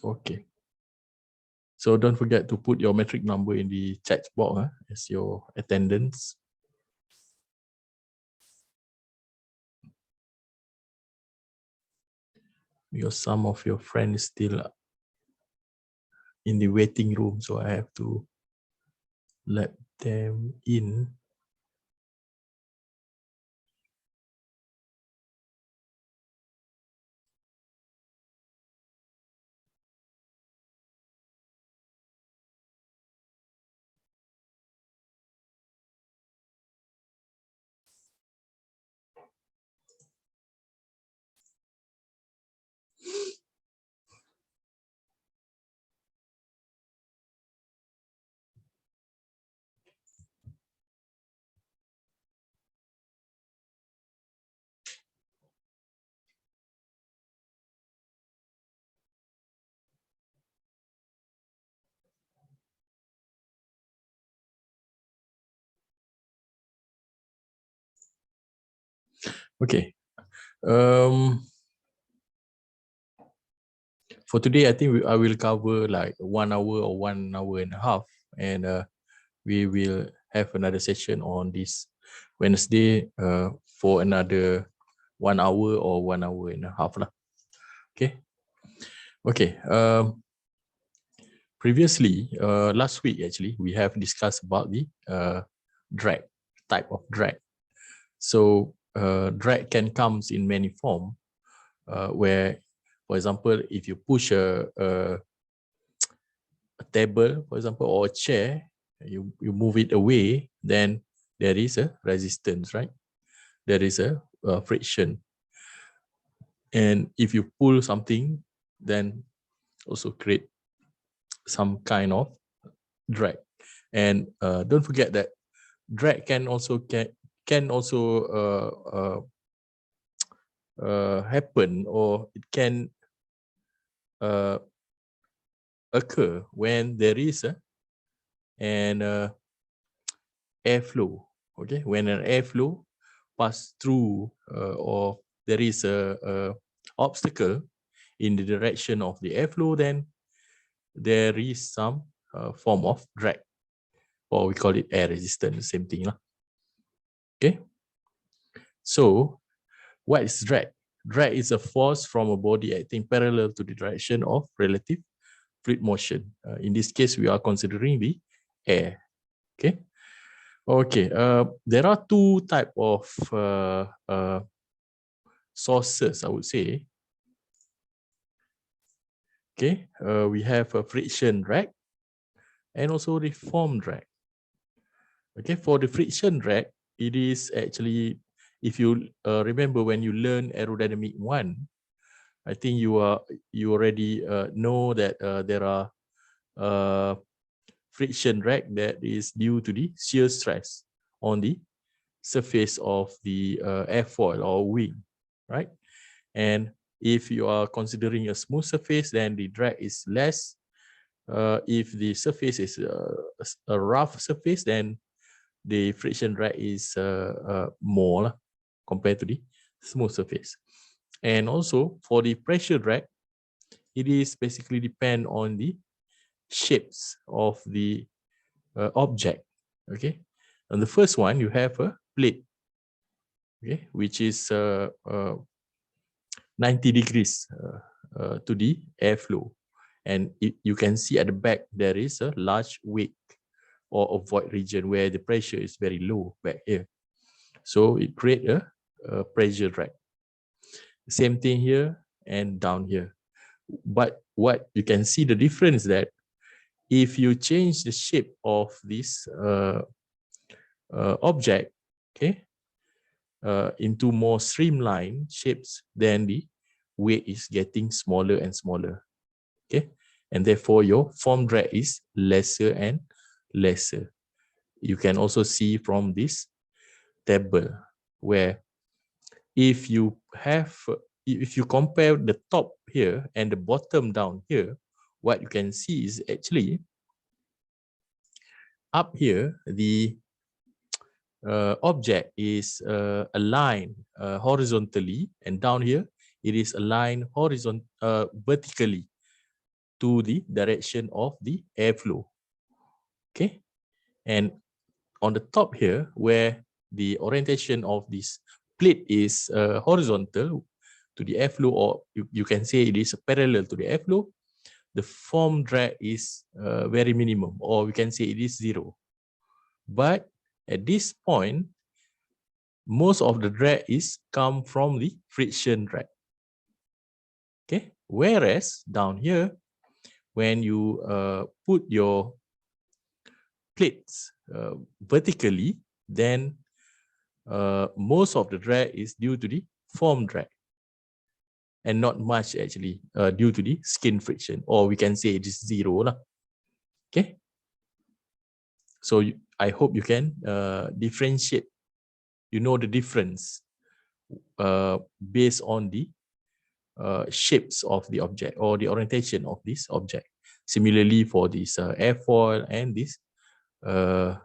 Okay. So don't forget to put your metric number in the chat box as your attendance. Because some of your friends still in the waiting room, so I have to let them in. Okay. For today, I think I will cover like 1 hour or 1.5 hours, and we will have another session on this Wednesday for another 1 hour or 1.5 hours lah. Okay. Okay. Previously, last week actually, we have discussed about the drag, type of drag. So drag can comes in many forms, where, for example, if you push a table, for example, or a chair, you move it away, then there is a resistance, right? There is a friction. And if you pull something, then also create some kind of drag. And don't forget that drag can also happen, or it can occur when there is an airflow. Okay, when an airflow pass through, or there is a obstacle in the direction of the airflow, then there is some form of drag, or we call it air resistance, same thing lah. Okay, so what is drag? Drag is a force from a body acting parallel to the direction of relative fluid motion. In this case, we are considering the air. Okay. Okay. There are two types of sources, I would say. Okay. We have a friction drag and also the form drag. Okay. For the friction drag, it is actually, if you remember when you learn aerodynamic 1, I think you already know that there are friction drag that is due to the shear stress on the surface of the airfoil or wing, right? And if you are considering a smooth surface, then the drag is less. If the surface is a rough surface, then the friction drag is more compared to the smooth surface. And also for the pressure drag, it is basically depend on the shapes of the object. Okay, and the first one, you have a plate, okay, which is 90 degrees to the airflow, and you can see at the back there is a large wake or a void region where the pressure is very low back here, so it create a pressure drag. Same thing here and down here, but what you can see the difference that if you change the shape of this object, okay, into more streamlined shapes, then the weight is getting smaller and smaller. Okay, and therefore your form drag is lesser and lesser. You can also see from this table where if you compare the top here and the bottom down here, what you can see is actually up here the object is aligned horizontally, and down here it is aligned vertically. to the direction of the airflow. Okay, and on the top here, where the orientation of this plate is horizontal to the airflow, or you can say it is parallel to the airflow, the form drag is very minimum, or we can say it is zero. But at this point, most of the drag is come from the friction drag. Okay, whereas down here, when you put your plates vertically, then most of the drag is due to the form drag, and not much actually due to the skin friction, or we can say it is zero lah. Okay, so I hope you can differentiate, you know, the difference based on the shapes of the object or the orientation of this object. Similarly for this airfoil and this a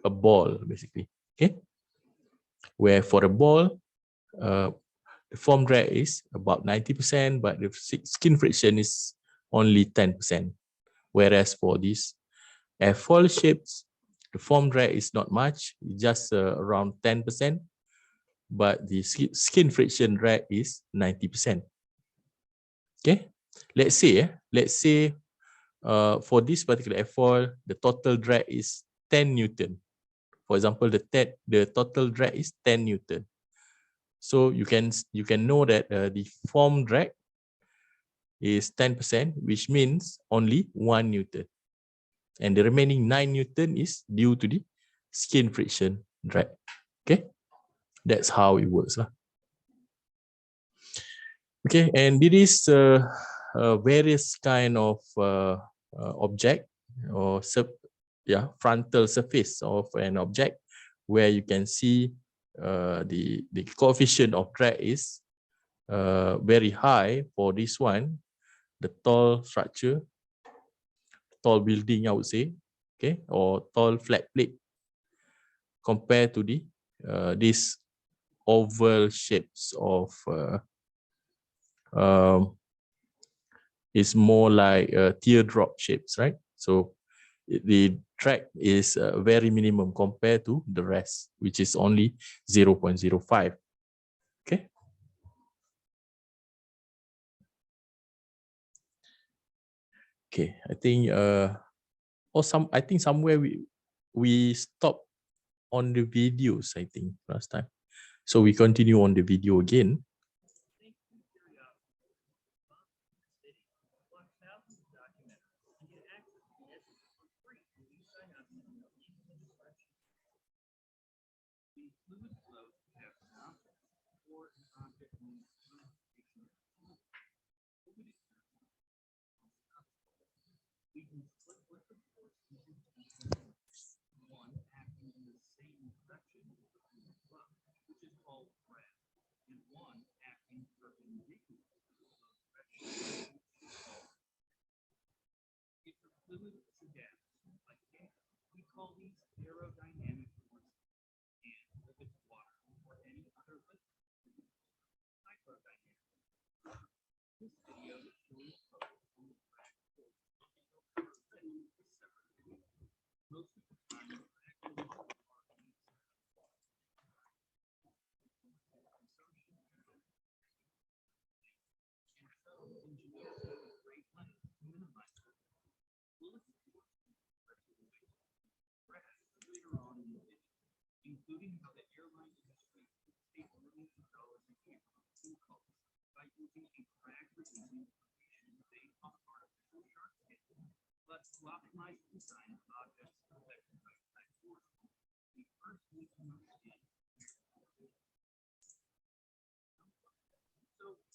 ball basically. Okay, where for a ball the form drag is about 90%, but the skin friction is only 10%. Whereas for these airfoil shapes, the form drag is not much, just around 10%, but the skin friction drag is 90%. Okay, let's say for this particular airfoil, the total drag is 10 Newton. For example, the total drag is 10 Newton. So you can know that the form drag is 10%, which means only 1 Newton. And the remaining 9 Newton is due to the skin friction drag. Okay, that's how it works. Okay, and it is various kind of object or frontal surface of an object where you can see the coefficient of drag is very high. For this one, the tall structure, tall building, I would say, okay, or tall flat plate, compared to the these oval shapes of is more like teardrop shapes, right? So the drag is very minimum compared to the rest, which is only 0.05. Okay. Okay, I think I think somewhere we stopped on the videos, I think, last time. So we continue on the video again.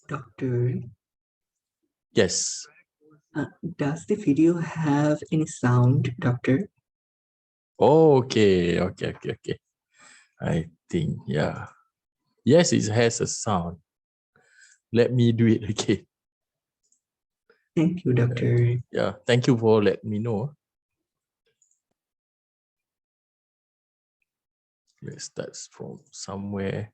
Doctor. Yes. Does the video have any sound, Doctor? Okay. I think, yeah. Yes, it has a sound. Let me do it again. Thank you, Doctor. Yeah, thank you for letting me know. Let's start from somewhere.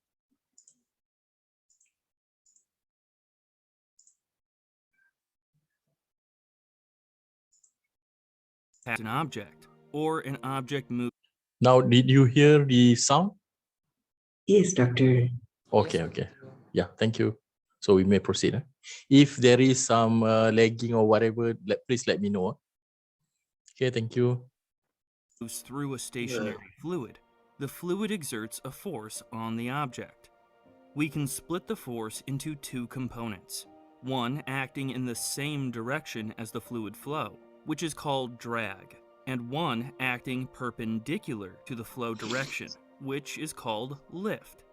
an object, or an object moves. Now, did you hear the sound? Yes, Doctor. Okay, okay. Yeah, thank you. So we may proceed. If there is some lagging or whatever, please let me know. Okay, thank you. Through a stationary fluid, the fluid exerts a force on the object. We can split the force into two components, one acting in the same direction as the fluid flow, which is called drag, and one acting perpendicular to the flow direction, which is called lift.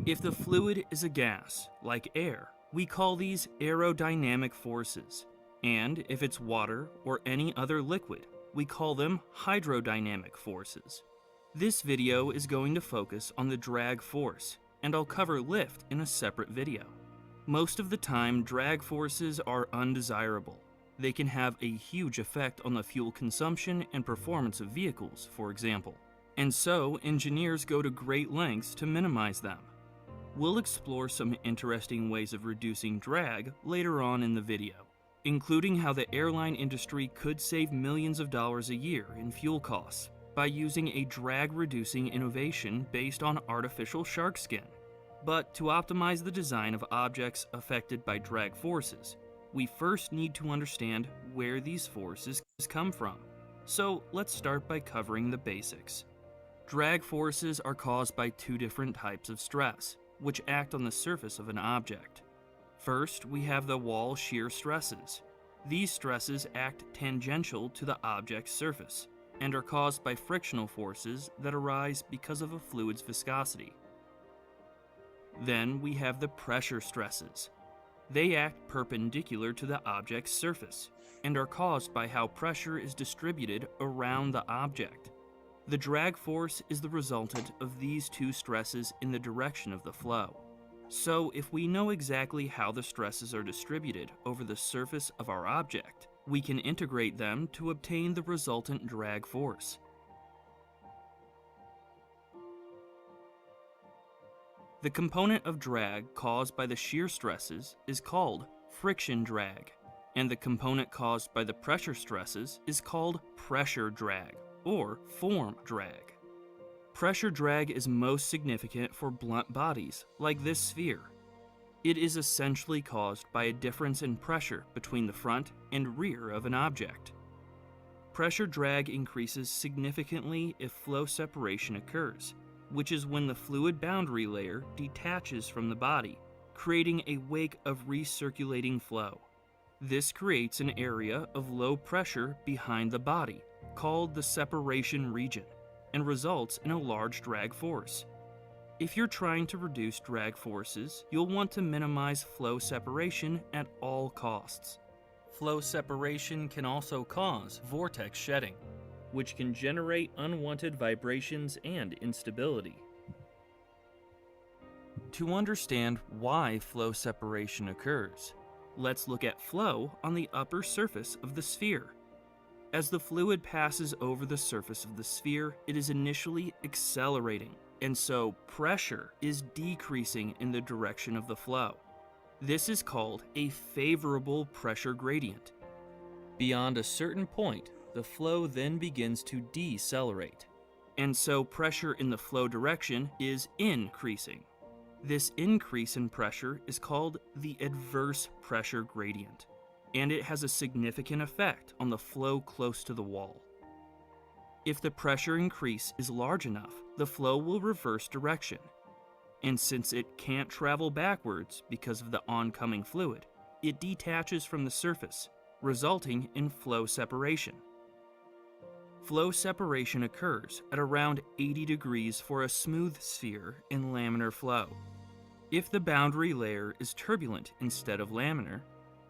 If the fluid is a gas, like air, we call these aerodynamic forces, and if it's water or any other liquid, we call them hydrodynamic forces. This video is going to focus on the drag force, and I'll cover lift in a separate video. Most of the time, drag forces are undesirable. They can have a huge effect on the fuel consumption and performance of vehicles, for example. And so, engineers go to great lengths to minimize them. We'll explore some interesting ways of reducing drag later on in the video, including how the airline industry could save millions of dollars a year in fuel costs by using a drag-reducing innovation based on artificial shark skin. But to optimize the design of objects affected by drag forces, we first need to understand where these forces come from. So let's start by covering the basics. Drag forces are caused by two different types of stress, which act on the surface of an object. First, we have the wall shear stresses. These stresses act tangential to the object's surface and are caused by frictional forces that arise because of a fluid's viscosity. Then we have the pressure stresses. They act perpendicular to the object's surface and are caused by how pressure is distributed around the object. The drag force is the resultant of these two stresses in the direction of the flow. So if we know exactly how the stresses are distributed over the surface of our object, we can integrate them to obtain the resultant drag force. The component of drag caused by the shear stresses is called friction drag, and the component caused by the pressure stresses is called pressure drag, or form drag. Pressure drag is most significant for blunt bodies, like this sphere. It is essentially caused by a difference in pressure between the front and rear of an object. Pressure drag increases significantly if flow separation occurs, which is when the fluid boundary layer detaches from the body, creating a wake of recirculating flow. This creates an area of low pressure behind the body, called the separation region, and results in a large drag force. If you're trying to reduce drag forces, you'll want to minimize flow separation at all costs. Flow separation can also cause vortex shedding, which can generate unwanted vibrations and instability. To understand why flow separation occurs, let's look at flow on the upper surface of the sphere. As the fluid passes over the surface of the sphere, it is initially accelerating, and so pressure is decreasing in the direction of the flow. This is called a favorable pressure gradient. Beyond a certain point, the flow then begins to decelerate, and so pressure in the flow direction is increasing. This increase in pressure is called the adverse pressure gradient, and it has a significant effect on the flow close to the wall. If the pressure increase is large enough, the flow will reverse direction, and since it can't travel backwards because of the oncoming fluid, it detaches from the surface, resulting in flow separation. Flow separation occurs at around 80 degrees for a smooth sphere in laminar flow. If the boundary layer is turbulent instead of laminar,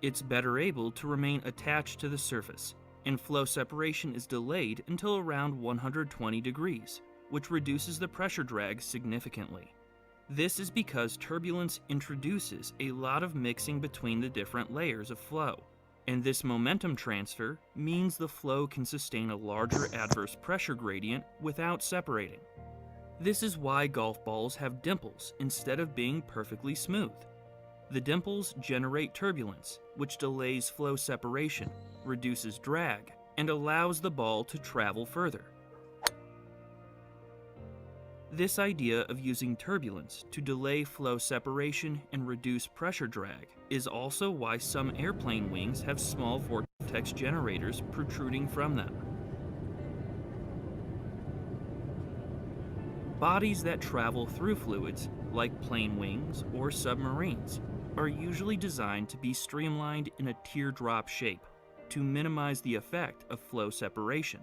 it's better able to remain attached to the surface, and flow separation is delayed until around 120 degrees, which reduces the pressure drag significantly. This is because turbulence introduces a lot of mixing between the different layers of flow, and this momentum transfer means the flow can sustain a larger adverse pressure gradient without separating. This is why golf balls have dimples instead of being perfectly smooth. The dimples generate turbulence, which delays flow separation, reduces drag, and allows the ball to travel further. This idea of using turbulence to delay flow separation and reduce pressure drag is also why some airplane wings have small vortex generators protruding from them. Bodies that travel through fluids, like plane wings or submarines, are usually designed to be streamlined in a teardrop shape to minimize the effect of flow separation.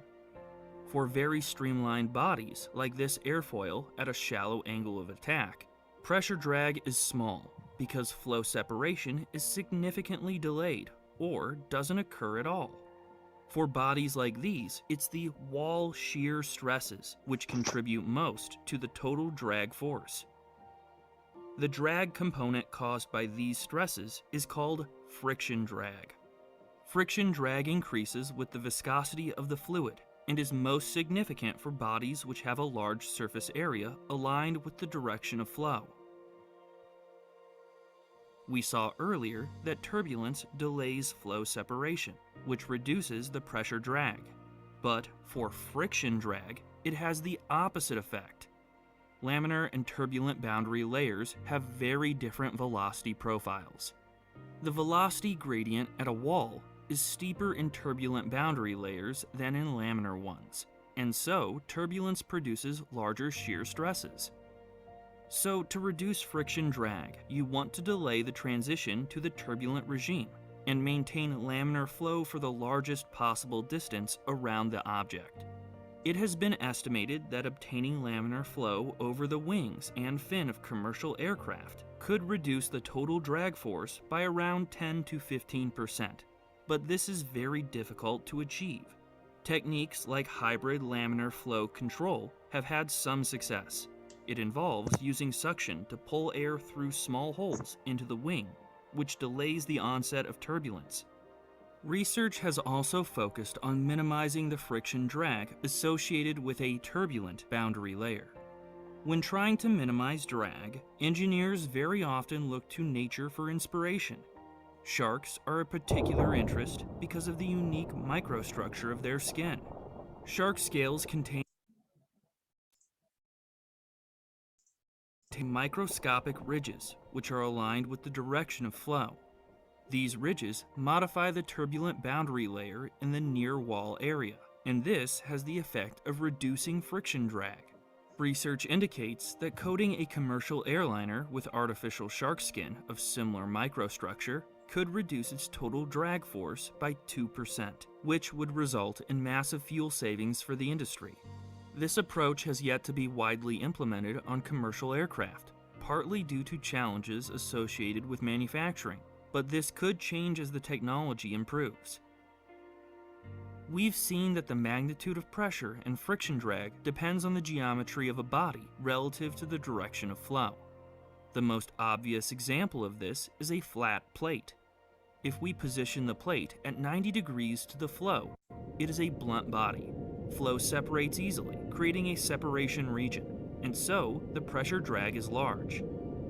For very streamlined bodies, like this airfoil at a shallow angle of attack, pressure drag is small because flow separation is significantly delayed or doesn't occur at all. For bodies like these, it's the wall shear stresses which contribute most to the total drag force. The drag component caused by these stresses is called friction drag. Friction drag increases with the viscosity of the fluid and is most significant for bodies which have a large surface area aligned with the direction of flow. We saw earlier that turbulence delays flow separation, which reduces the pressure drag. But for friction drag, it has the opposite effect. Laminar and turbulent boundary layers have very different velocity profiles. The velocity gradient at a wall is steeper in turbulent boundary layers than in laminar ones, and so turbulence produces larger shear stresses. So to reduce friction drag, you want to delay the transition to the turbulent regime and maintain laminar flow for the largest possible distance around the object. It has been estimated that obtaining laminar flow over the wings and fin of commercial aircraft could reduce the total drag force by around 10 to 15%. But this is very difficult to achieve. Techniques like hybrid laminar flow control have had some success. It involves using suction to pull air through small holes into the wing, which delays the onset of turbulence. Research has also focused on minimizing the friction drag associated with a turbulent boundary layer. When trying to minimize drag, engineers very often look to nature for inspiration. Sharks are a particular interest because of the unique microstructure of their skin. Shark scales contain microscopic ridges, which are aligned with the direction of flow. These ridges modify the turbulent boundary layer in the near wall area, and this has the effect of reducing friction drag. Research indicates that coating a commercial airliner with artificial shark skin of similar microstructure could reduce its total drag force by 2%, which would result in massive fuel savings for the industry. This approach has yet to be widely implemented on commercial aircraft, partly due to challenges associated with manufacturing, but this could change as the technology improves. We've seen that the magnitude of pressure and friction drag depends on the geometry of a body relative to the direction of flow. The most obvious example of this is a flat plate. If we position the plate at 90 degrees to the flow, it is a blunt body. Flow separates easily, creating a separation region, and so the pressure drag is large.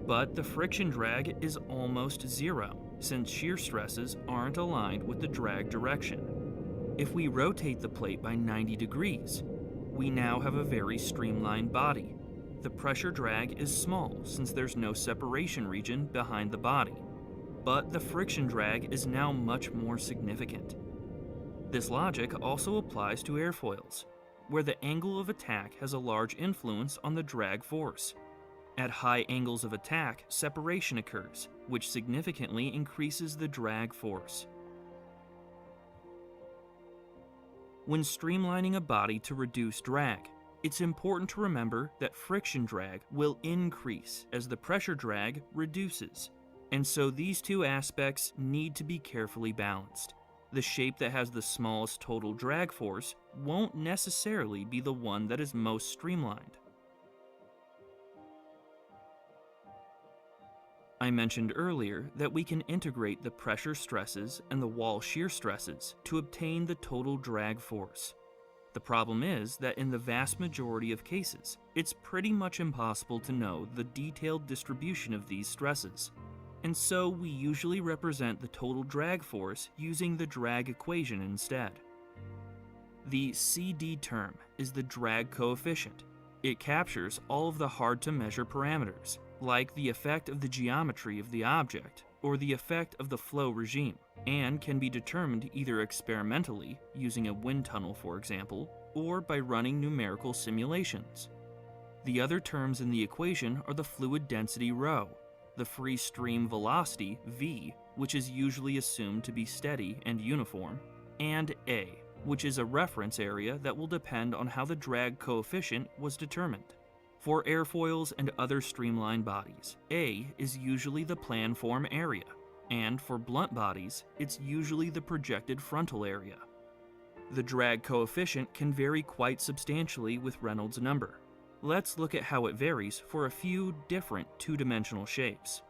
But the friction drag is almost zero, since shear stresses aren't aligned with the drag direction. If we rotate the plate by 90 degrees, we now have a very streamlined body. The pressure drag is small since there's no separation region behind the body, but the friction drag is now much more significant. This logic also applies to airfoils, where the angle of attack has a large influence on the drag force. At high angles of attack, separation occurs, which significantly increases the drag force. When streamlining a body to reduce drag, it's important to remember that friction drag will increase as the pressure drag reduces, and so these two aspects need to be carefully balanced. The shape that has the smallest total drag force won't necessarily be the one that is most streamlined. I mentioned earlier that we can integrate the pressure stresses and the wall shear stresses to obtain the total drag force. The problem is that in the vast majority of cases, it's pretty much impossible to know the detailed distribution of these stresses, and so we usually represent the total drag force using the drag equation instead. The CD term is the drag coefficient. It captures all of the hard-to-measure parameters, like the effect of the geometry of the object or the effect of the flow regime, and can be determined either experimentally, using a wind tunnel for example, or by running numerical simulations. The other terms in the equation are the fluid density ρ, the free stream velocity v, which is usually assumed to be steady and uniform, and A, which is a reference area that will depend on how the drag coefficient was determined. For airfoils and other streamlined bodies, A is usually the planform area, and for blunt bodies, it's usually the projected frontal area. The drag coefficient can vary quite substantially with Reynolds number. Let's look at how it varies for a few different two-dimensional shapes.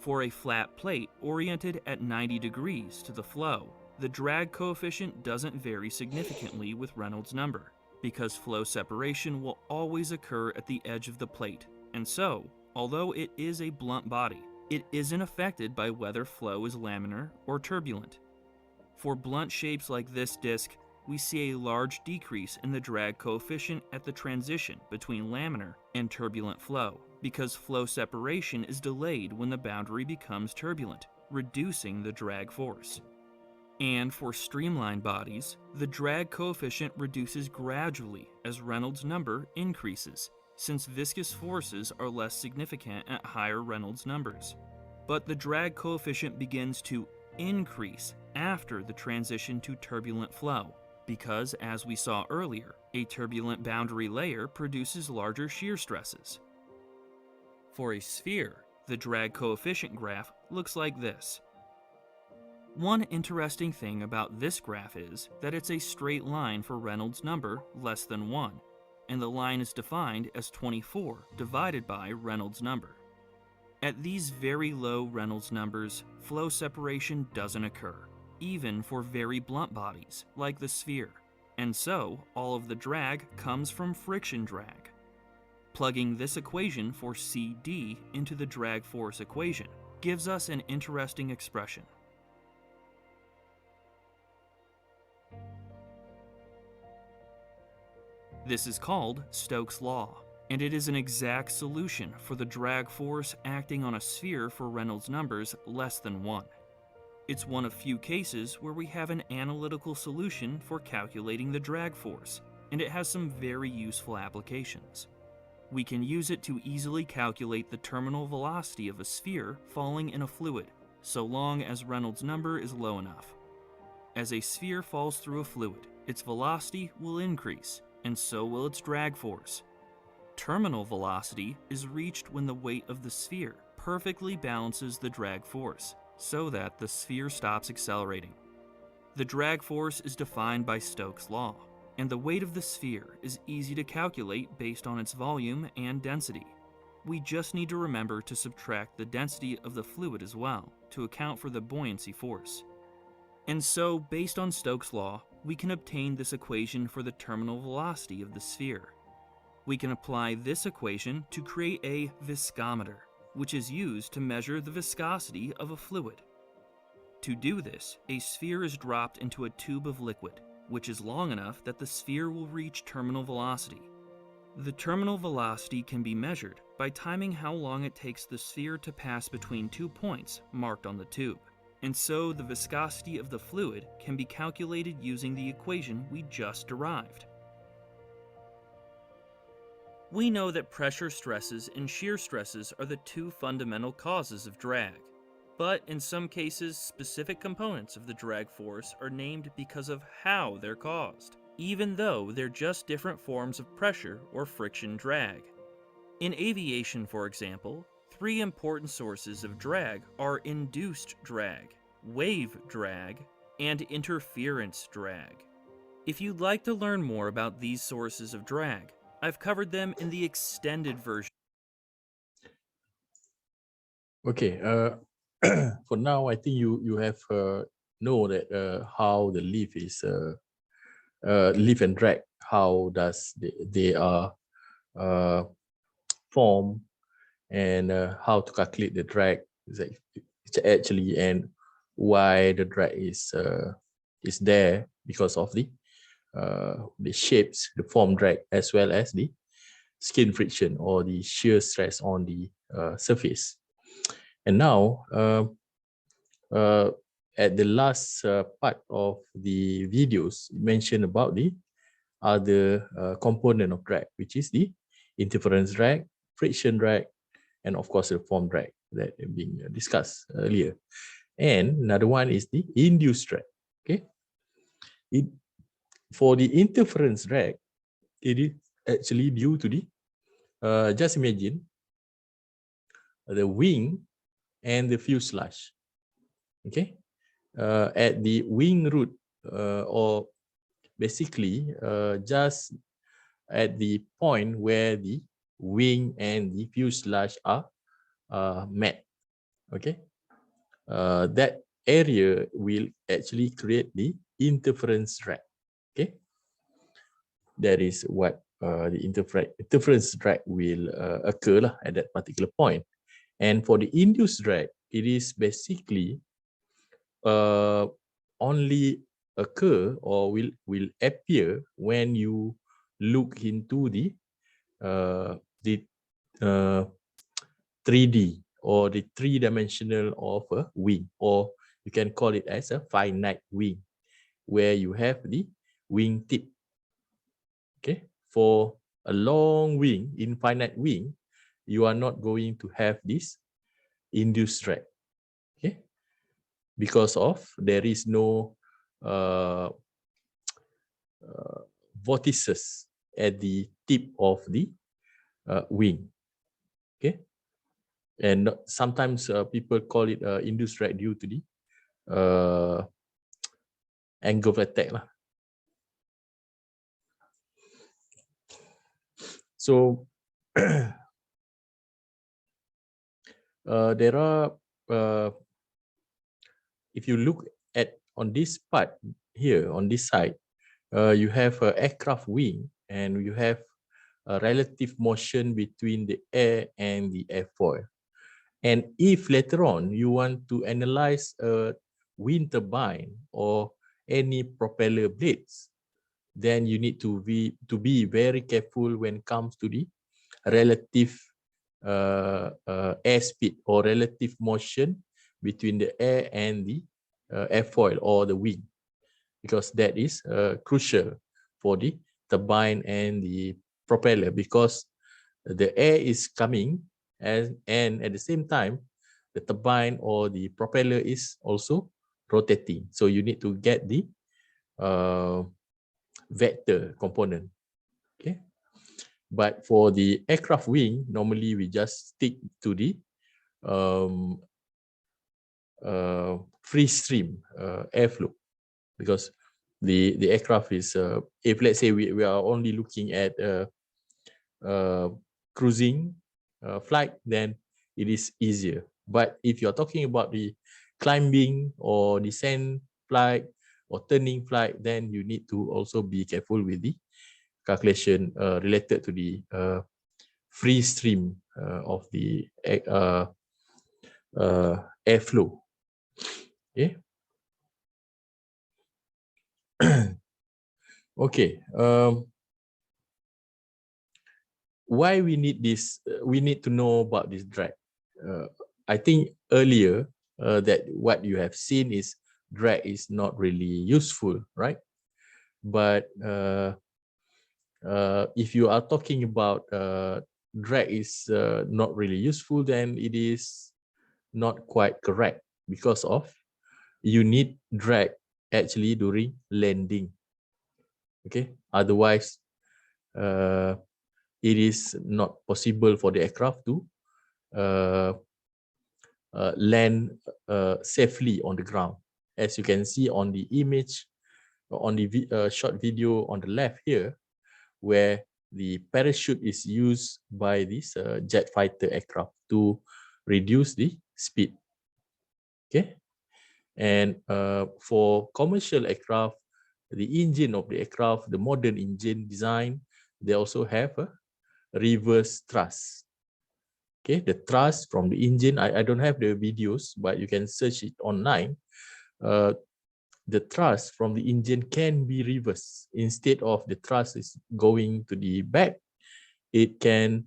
For a flat plate oriented at 90 degrees to the flow, the drag coefficient doesn't vary significantly with Reynolds number, because flow separation will always occur at the edge of the plate, and so, although it is a blunt body, it isn't affected by whether flow is laminar or turbulent. For blunt shapes like this disc, we see a large decrease in the drag coefficient at the transition between laminar and turbulent flow, because flow separation is delayed when the boundary becomes turbulent, reducing the drag force. And for streamlined bodies, the drag coefficient reduces gradually as Reynolds number increases, since viscous forces are less significant at higher Reynolds numbers. But the drag coefficient begins to increase after the transition to turbulent flow, because, as we saw earlier, a turbulent boundary layer produces larger shear stresses. For a sphere, the drag coefficient graph looks like this. One interesting thing about this graph is that it's a straight line for Reynolds number less than 1, and the line is defined as 24 divided by Reynolds number. At these very low Reynolds numbers, flow separation doesn't occur, even for very blunt bodies, like the sphere, and so all of the drag comes from friction drag. Plugging this equation for CD into the drag force equation gives us an interesting expression. This is called Stokes' law, and it is an exact solution for the drag force acting on a sphere for Reynolds numbers less than 1. It's one of few cases where we have an analytical solution for calculating the drag force, and it has some very useful applications. We can use it to easily calculate the terminal velocity of a sphere falling in a fluid, so long as Reynolds number is low enough. As a sphere falls through a fluid, its velocity will increase, and so will its drag force. Terminal velocity is reached when the weight of the sphere perfectly balances the drag force, so that the sphere stops accelerating. The drag force is defined by Stokes' law, and the weight of the sphere is easy to calculate based on its volume and density. We just need to remember to subtract the density of the fluid as well, to account for the buoyancy force. And so, based on Stokes' law, we can obtain this equation for the terminal velocity of the sphere. We can apply this equation to create a viscometer, which is used to measure the viscosity of a fluid. To do this, a sphere is dropped into a tube of liquid, which is long enough that the sphere will reach terminal velocity. The terminal velocity can be measured by timing how long it takes the sphere to pass between 2 points marked on the tube, and so the viscosity of the fluid can be calculated using the equation we just derived. We know that pressure stresses and shear stresses are the two fundamental causes of drag, but in some cases, specific components of the drag force are named because of how they're caused, even though they're just different forms of pressure or friction drag. In aviation, for example, 3 important sources of drag are induced drag, wave drag, and interference drag. If you'd like to learn more about these sources of drag, I've covered them in the extended version. Okay, for now, I think you have know that how the leaf is leaf and drag, how does they are formed, and how to calculate the drag actually, and why the drag is there because of the the shapes, the form drag, as well as the skin friction or the shear stress on the surface. And now, at the last part of the videos, mentioned about the other component of drag, which is the interference drag, friction drag, and of course the form drag that being discussed earlier. And another one is the induced drag. Okay, for the interference drag, it is actually due to the just imagine the wing and the fuselage. Okay, at the wing root or basically just at the point where the wing and the fuselage are met. Okay, that area will actually create the interference drag. Okay, that is what the interference drag will occur at that particular point. And for the induced drag, it is basically only occur or will appear when you look into the 3D or the three-dimensional of a wing, or you can call it as a finite wing, where you have the wing tip. Okay, for a long wing, infinite wing, you are not going to have this induced drag. Okay, because of there is no vortices at the tip of the wing. Okay, and sometimes people call it induced drag due to the angle of attack lah. So there are if you look at on this part here on this side, you have an aircraft wing and you have a relative motion between the air and the airfoil. And if later on you want to analyze a wind turbine or any propeller blades, then you need to be very careful when it comes to the relative airspeed or relative motion between the air and the airfoil or the wing, because that is crucial for the turbine and the propeller, because the air is coming and at the same time the turbine or the propeller is also rotating. So you need to get the vector component. Okay, but for the aircraft wing, normally we just stick to the free stream airflow, because the aircraft is if let's say we are only looking at cruising flight, then it is easier. But if you're talking about the climbing or descent flight or turning flight, then you need to also be careful with the calculation related to the free stream of the airflow. Okay. Okay. Why we need this? We need to know about this drag. I think earlier that what you have seen is drag is not really useful, right? But if you are talking about drag is not really useful, then it is not quite correct, because of you need drag actually during landing. Okay, otherwise it is not possible for the aircraft to land safely on the ground. As you can see on the image, on the short video on the left here, where the parachute is used by this jet fighter aircraft to reduce the speed. Okay, and for commercial aircraft, the engine of the aircraft, the modern engine design, they also have a reverse thrust. Okay, the thrust from the engine, I don't have the videos, but you can search it online. the thrust from the engine can be reversed. Instead of the thrust is going to the back, it can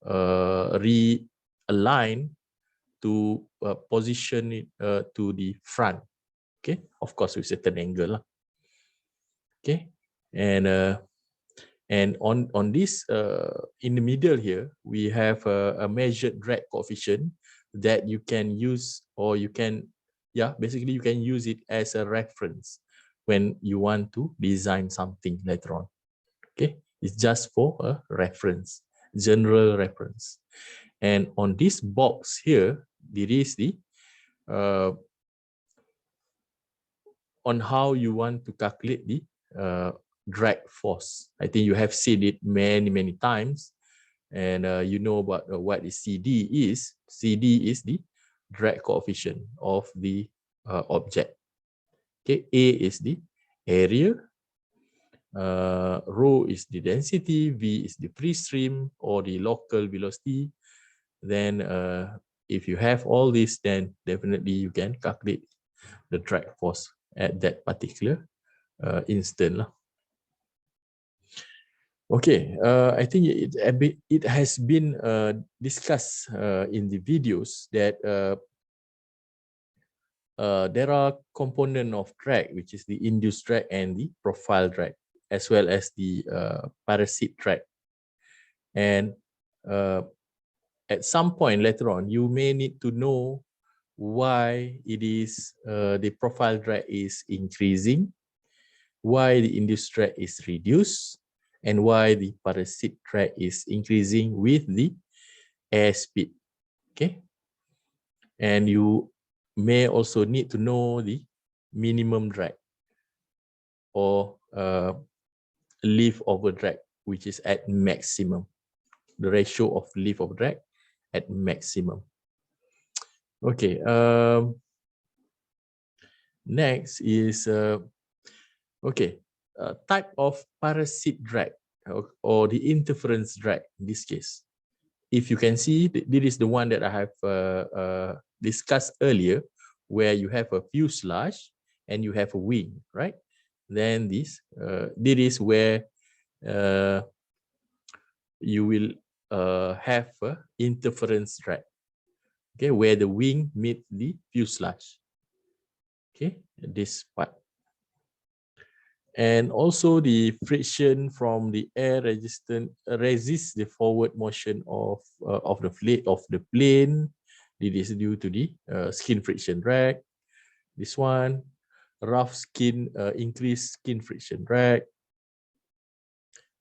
realign to position it to the front. Okay, of course with certain angle. Okay, and on this in the middle here, we have a measured drag coefficient that you can use, or you can, basically you can use it as a reference when you want to design something later on. Okay, it's just for a reference, general reference. And on this box here, there is the on how you want to calculate the drag force. I think you have seen it many times, and you know about what the CD is. CD is the drag coefficient of the object. Okay, A is the area, rho is the density, V is the free stream or the local velocity. Then if you have all this, then definitely you can calculate the drag force at that particular instant. Okay, I think it has been discussed in the videos that there are components of drag, which is the induced drag and the profile drag, as well as the parasite drag. And at some point later on, you may need to know why it is the profile drag is increasing, why the induced drag is reduced, and why the parasite drag is increasing with the airspeed. Okay, and you may also need to know the minimum drag or lift over drag, which is at maximum, the ratio of lift over drag at maximum. Okay, next is type of parasite drag or the interference drag in this case. If you can see, this is the one that I have discussed earlier, where you have a fuselage and you have a wing, right? Then this is where you will have interference drag. Okay, where the wing meet the fuselage. Okay, this part. And also the friction from the air resists the forward motion of the plane. This is due to the skin friction drag. This one, rough skin, increased skin friction drag.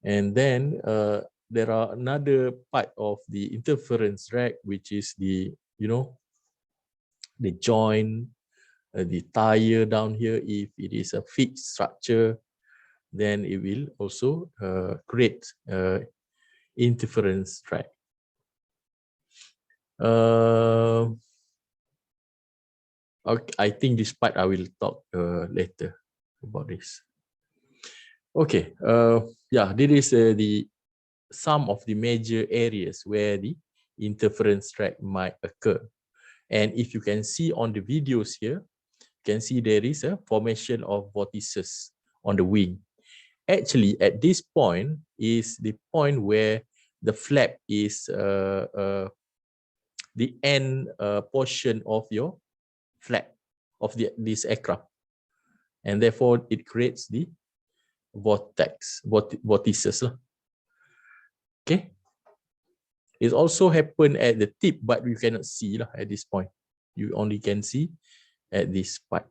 And then there are another part of the interference drag, which is the the joint, the tire down here. If it is a fixed structure, then it will also create interference drag. Okay, I think this part I will talk later about this. Okay, this is the some of the major areas where the interference drag might occur. And if you can see on the videos here, you can see there is a formation of vortices on the wing. Actually, at this point is the point where the flap is the end portion of your flap of this aircraft, and therefore it creates the vortices. Okay, it also happen at the tip, but you cannot see at this point. You only can see at this part.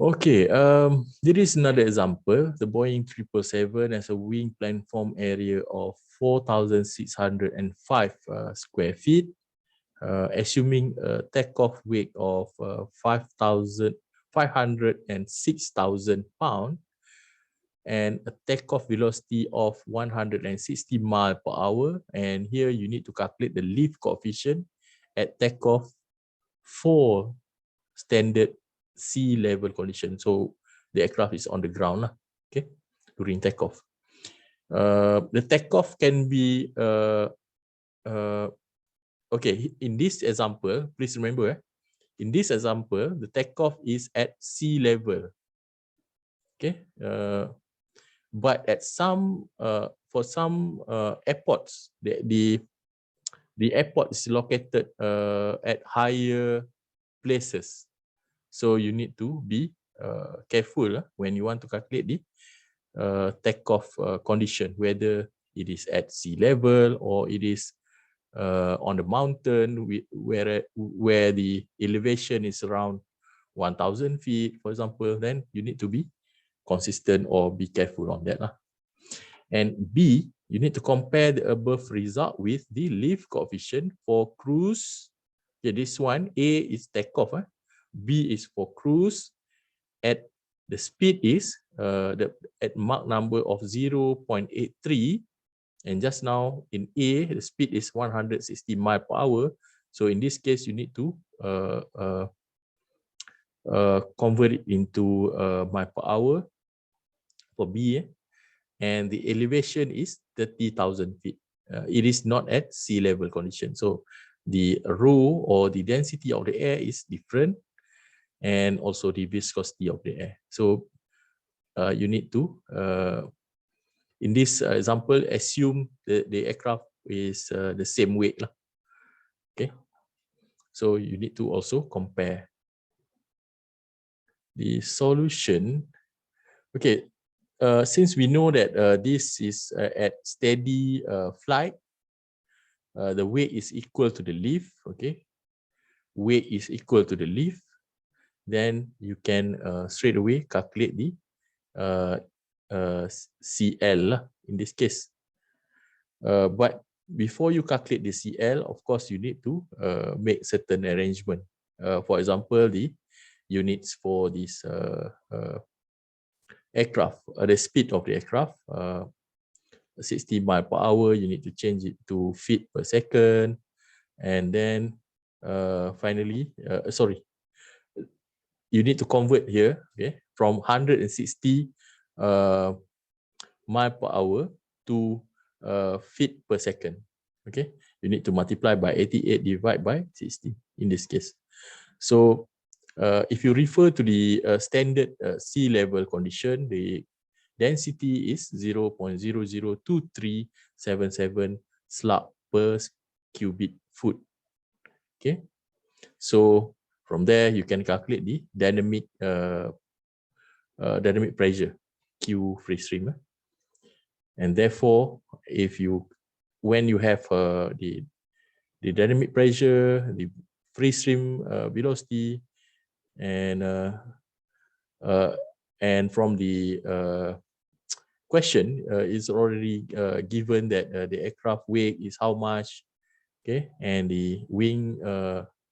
Okay, there is another example. The Boeing 777 has a wing platform area of 4,605 square feet, assuming a takeoff weight of 506,000 pounds and a takeoff velocity of 160 miles per hour. And here you need to calculate the lift coefficient at takeoff for standard sea level condition. So the aircraft is on the ground, okay, during takeoff. The takeoff can be okay, in this example, please remember, in this example, the takeoff is at sea level. Okay, but at some for some airports, the airport is located at higher places, so you need to be careful when you want to calculate the takeoff condition, whether it is at sea level or it is on the mountain where the elevation is around 1,000 feet, for example. Then you need to be consistent or be careful on that. And B, you need to compare the above result with the lift coefficient for cruise. Okay, this one, A is takeoff, B is for cruise at the speed is at Mach number of 0.83, and just now in A the speed is 160 miles per hour. So in this case you need to convert it into mile per hour for B, and the elevation is 30,000 feet. It is not at sea level condition, so the rho or the density of the air is different, and also the viscosity of the air. So you need to, in this example, assume the aircraft is the same weight. Okay, so you need to also compare the solution. Okay, since we know that this is at steady flight, the weight is equal to the lift. Okay, weight is equal to the lift. Then you can straight away calculate the CL in this case. But before you calculate the CL, of course, you need to make certain arrangement. For example, the units for this aircraft, the speed of the aircraft, 60 miles per hour, you need to change it to feet per second. And then finally, you need to convert here, okay, from 160 mile per hour to feet per second. Okay, you need to multiply by 88 divided by 60 in this case. So if you refer to the standard sea level condition, the density is 0.002377 slug per cubic foot. Okay, so from there you can calculate the dynamic pressure, Q free stream. And therefore, when you have the dynamic pressure, the free stream velocity, and from the question is already given that the aircraft weight is how much, okay, and the wing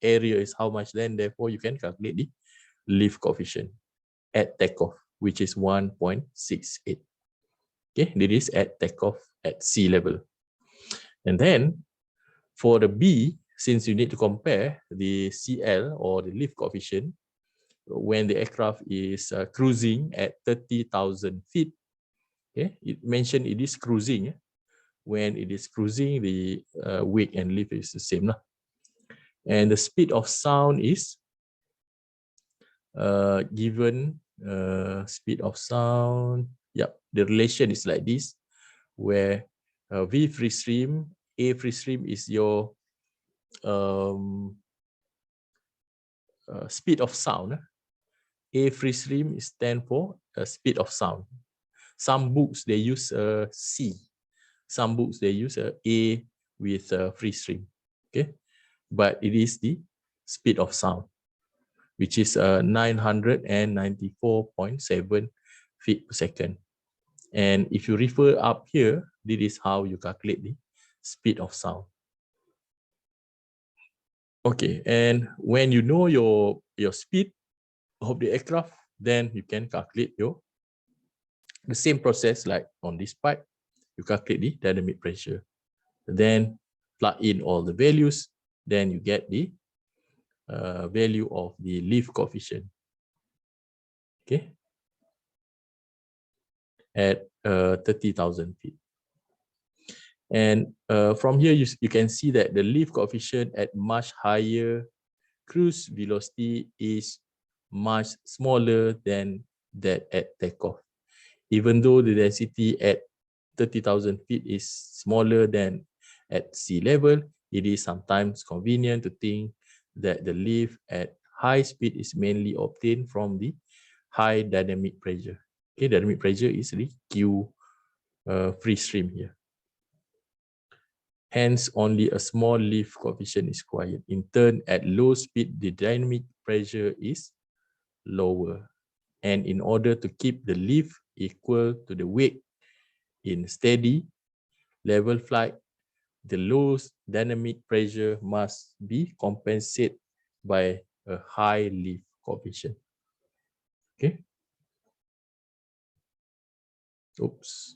area is how much, then therefore you can calculate the lift coefficient at takeoff, which is 1.68. Okay, this is at takeoff at sea level. And then for the B, since you need to compare the CL or the lift coefficient when the aircraft is cruising at 30,000 feet, okay, it mentioned it is cruising. When it is cruising, the weight and lift is the same. And the speed of sound is given, speed of sound. Yep, the relation is like this, where V free stream, A free stream is your speed of sound. A free stream is stand for speed of sound. Some books they use C. Some books they use A with free stream. Okay, but it is the speed of sound, which is 994.7 feet per second. And if you refer up here, this is how you calculate the speed of sound. Okay, and when you know your speed of the aircraft, then you can calculate the same process like on this part. You calculate the dynamic pressure, then plug in all the values, then you get the value of the lift coefficient. Okay, at 30,000 feet. And from here, you can see that the lift coefficient at much higher cruise velocity is much smaller than that at takeoff. Even though the density at 30,000 feet is smaller than at sea level, it is sometimes convenient to think that the lift at high speed is mainly obtained from the high dynamic pressure. Okay, dynamic pressure is the Q free stream here. Hence, only a small lift coefficient is required. In turn, at low speed, the dynamic pressure is lower. And in order to keep the lift equal to the weight in steady level flight, the low dynamic pressure must be compensated by a high lift coefficient. Okay. Oops.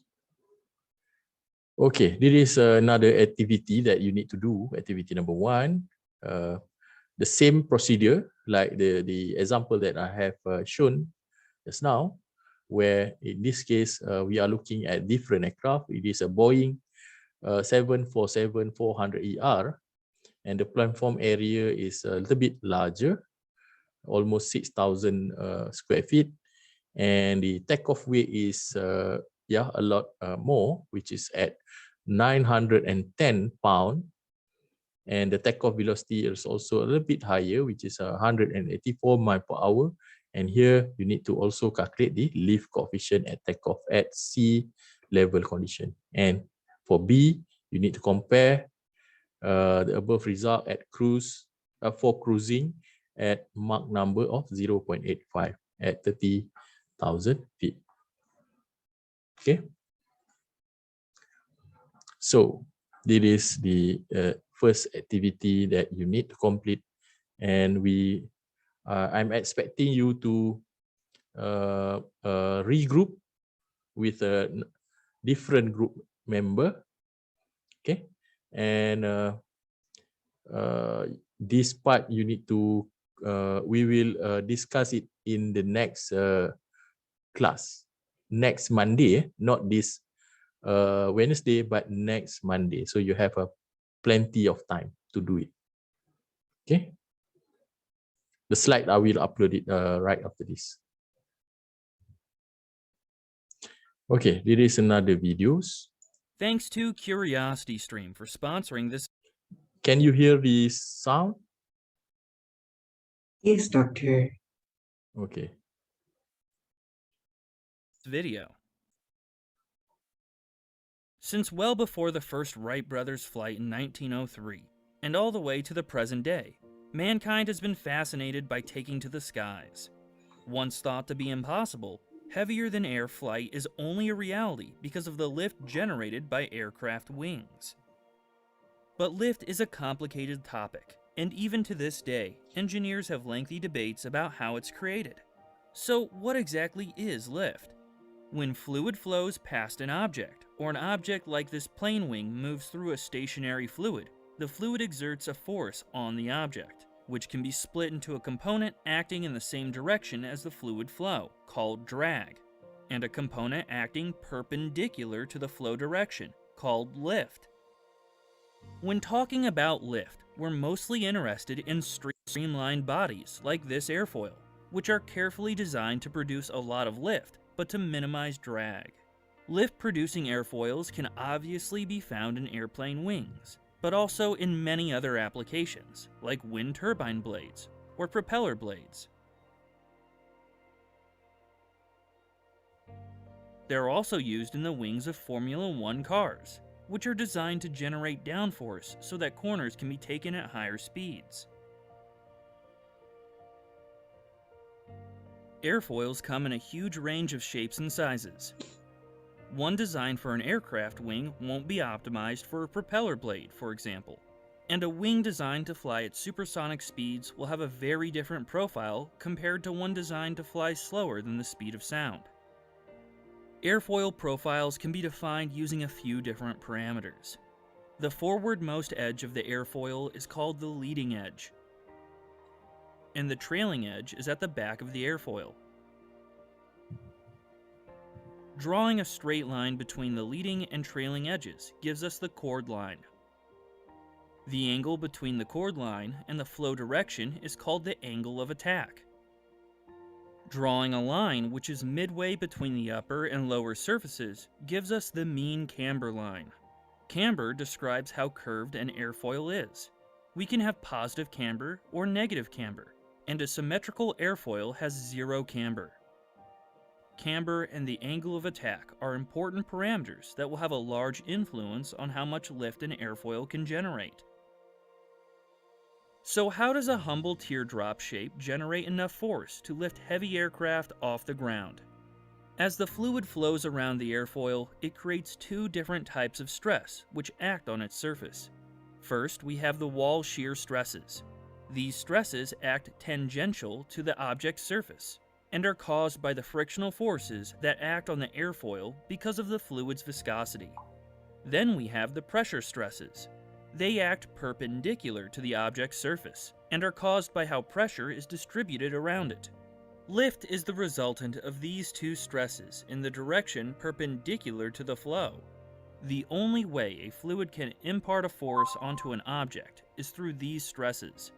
Okay, this is another activity that you need to do. Activity number 1. The same procedure like the example that I have shown just now, where in this case, we are looking at different aircraft. It is a Boeing 747-400ER, and the platform area is a little bit larger, almost 6,000 square feet, and the takeoff weight is a lot more, which is at 910 pounds, and the takeoff velocity is also a little bit higher, which is 184 miles per hour. And here you need to also calculate the lift coefficient at takeoff at sea level condition. And for B, you need to compare the above result at for cruising at Mach number of 0.85 at 30,000 feet. Okay. So this is the first activity that you need to complete, and I'm expecting you to regroup with a different group member. Okay, and this part you need to we will discuss it in the next class next Monday, not this Wednesday, but next Monday. So you have plenty of time to do it. Okay. The slide I will upload it right after this. Okay, there is another videos. Thanks to CuriosityStream for sponsoring this. Can you hear the sound? Yes, doctor. Okay. Video. Since well before the first Wright brothers' flight in 1903, and all the way to the present day, mankind has been fascinated by taking to the skies. Once thought to be impossible, heavier-than-air flight is only a reality because of the lift generated by aircraft wings. But lift is a complicated topic, and even to this day, engineers have lengthy debates about how it's created. So what exactly is lift? When fluid flows past an object, or an object like this plane wing moves through a stationary fluid, the fluid exerts a force on the object, which can be split into a component acting in the same direction as the fluid flow, called drag, and a component acting perpendicular to the flow direction, called lift. When talking about lift, we're mostly interested in streamlined bodies like this airfoil, which are carefully designed to produce a lot of lift, but to minimize drag. Lift-producing airfoils can obviously be found in airplane wings, but also in many other applications, like wind turbine blades or propeller blades. They're also used in the wings of Formula One cars, which are designed to generate downforce so that corners can be taken at higher speeds. Airfoils come in a huge range of shapes and sizes. One designed for an aircraft wing won't be optimized for a propeller blade, for example, and a wing designed to fly at supersonic speeds will have a very different profile compared to one designed to fly slower than the speed of sound. Airfoil profiles can be defined using a few different parameters. The forwardmost edge of the airfoil is called the leading edge, and the trailing edge is at the back of the airfoil. Drawing a straight line between the leading and trailing edges gives us the chord line. The angle between the chord line and the flow direction is called the angle of attack. Drawing a line which is midway between the upper and lower surfaces gives us the mean camber line. Camber describes how curved an airfoil is. We can have positive camber or negative camber, and a symmetrical airfoil has zero camber. Camber and the angle of attack are important parameters that will have a large influence on how much lift an airfoil can generate. So how does a humble teardrop shape generate enough force to lift heavy aircraft off the ground? As the fluid flows around the airfoil, it creates two different types of stress which act on its surface. First, we have the wall shear stresses. These stresses act tangential to the object's surface and are caused by the frictional forces that act on the airfoil because of the fluid's viscosity. Then we have the pressure stresses. They act perpendicular to the object's surface and are caused by how pressure is distributed around it. Lift is the resultant of these two stresses in the direction perpendicular to the flow. The only way a fluid can impart a force onto an object is through these stresses.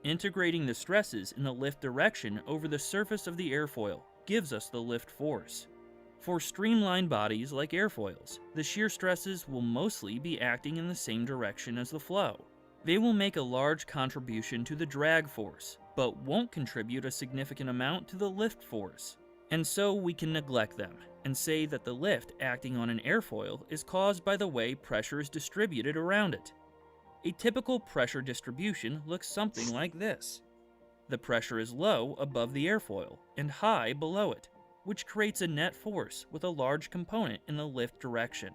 Integrating the stresses in the lift direction over the surface of the airfoil gives us the lift force. For streamlined bodies like airfoils, the shear stresses will mostly be acting in the same direction as the flow. They will make a large contribution to the drag force, but won't contribute a significant amount to the lift force. And so we can neglect them and say that the lift acting on an airfoil is caused by the way pressure is distributed around it. A typical pressure distribution looks something like this. The pressure is low above the airfoil and high below it, which creates a net force with a large component in the lift direction.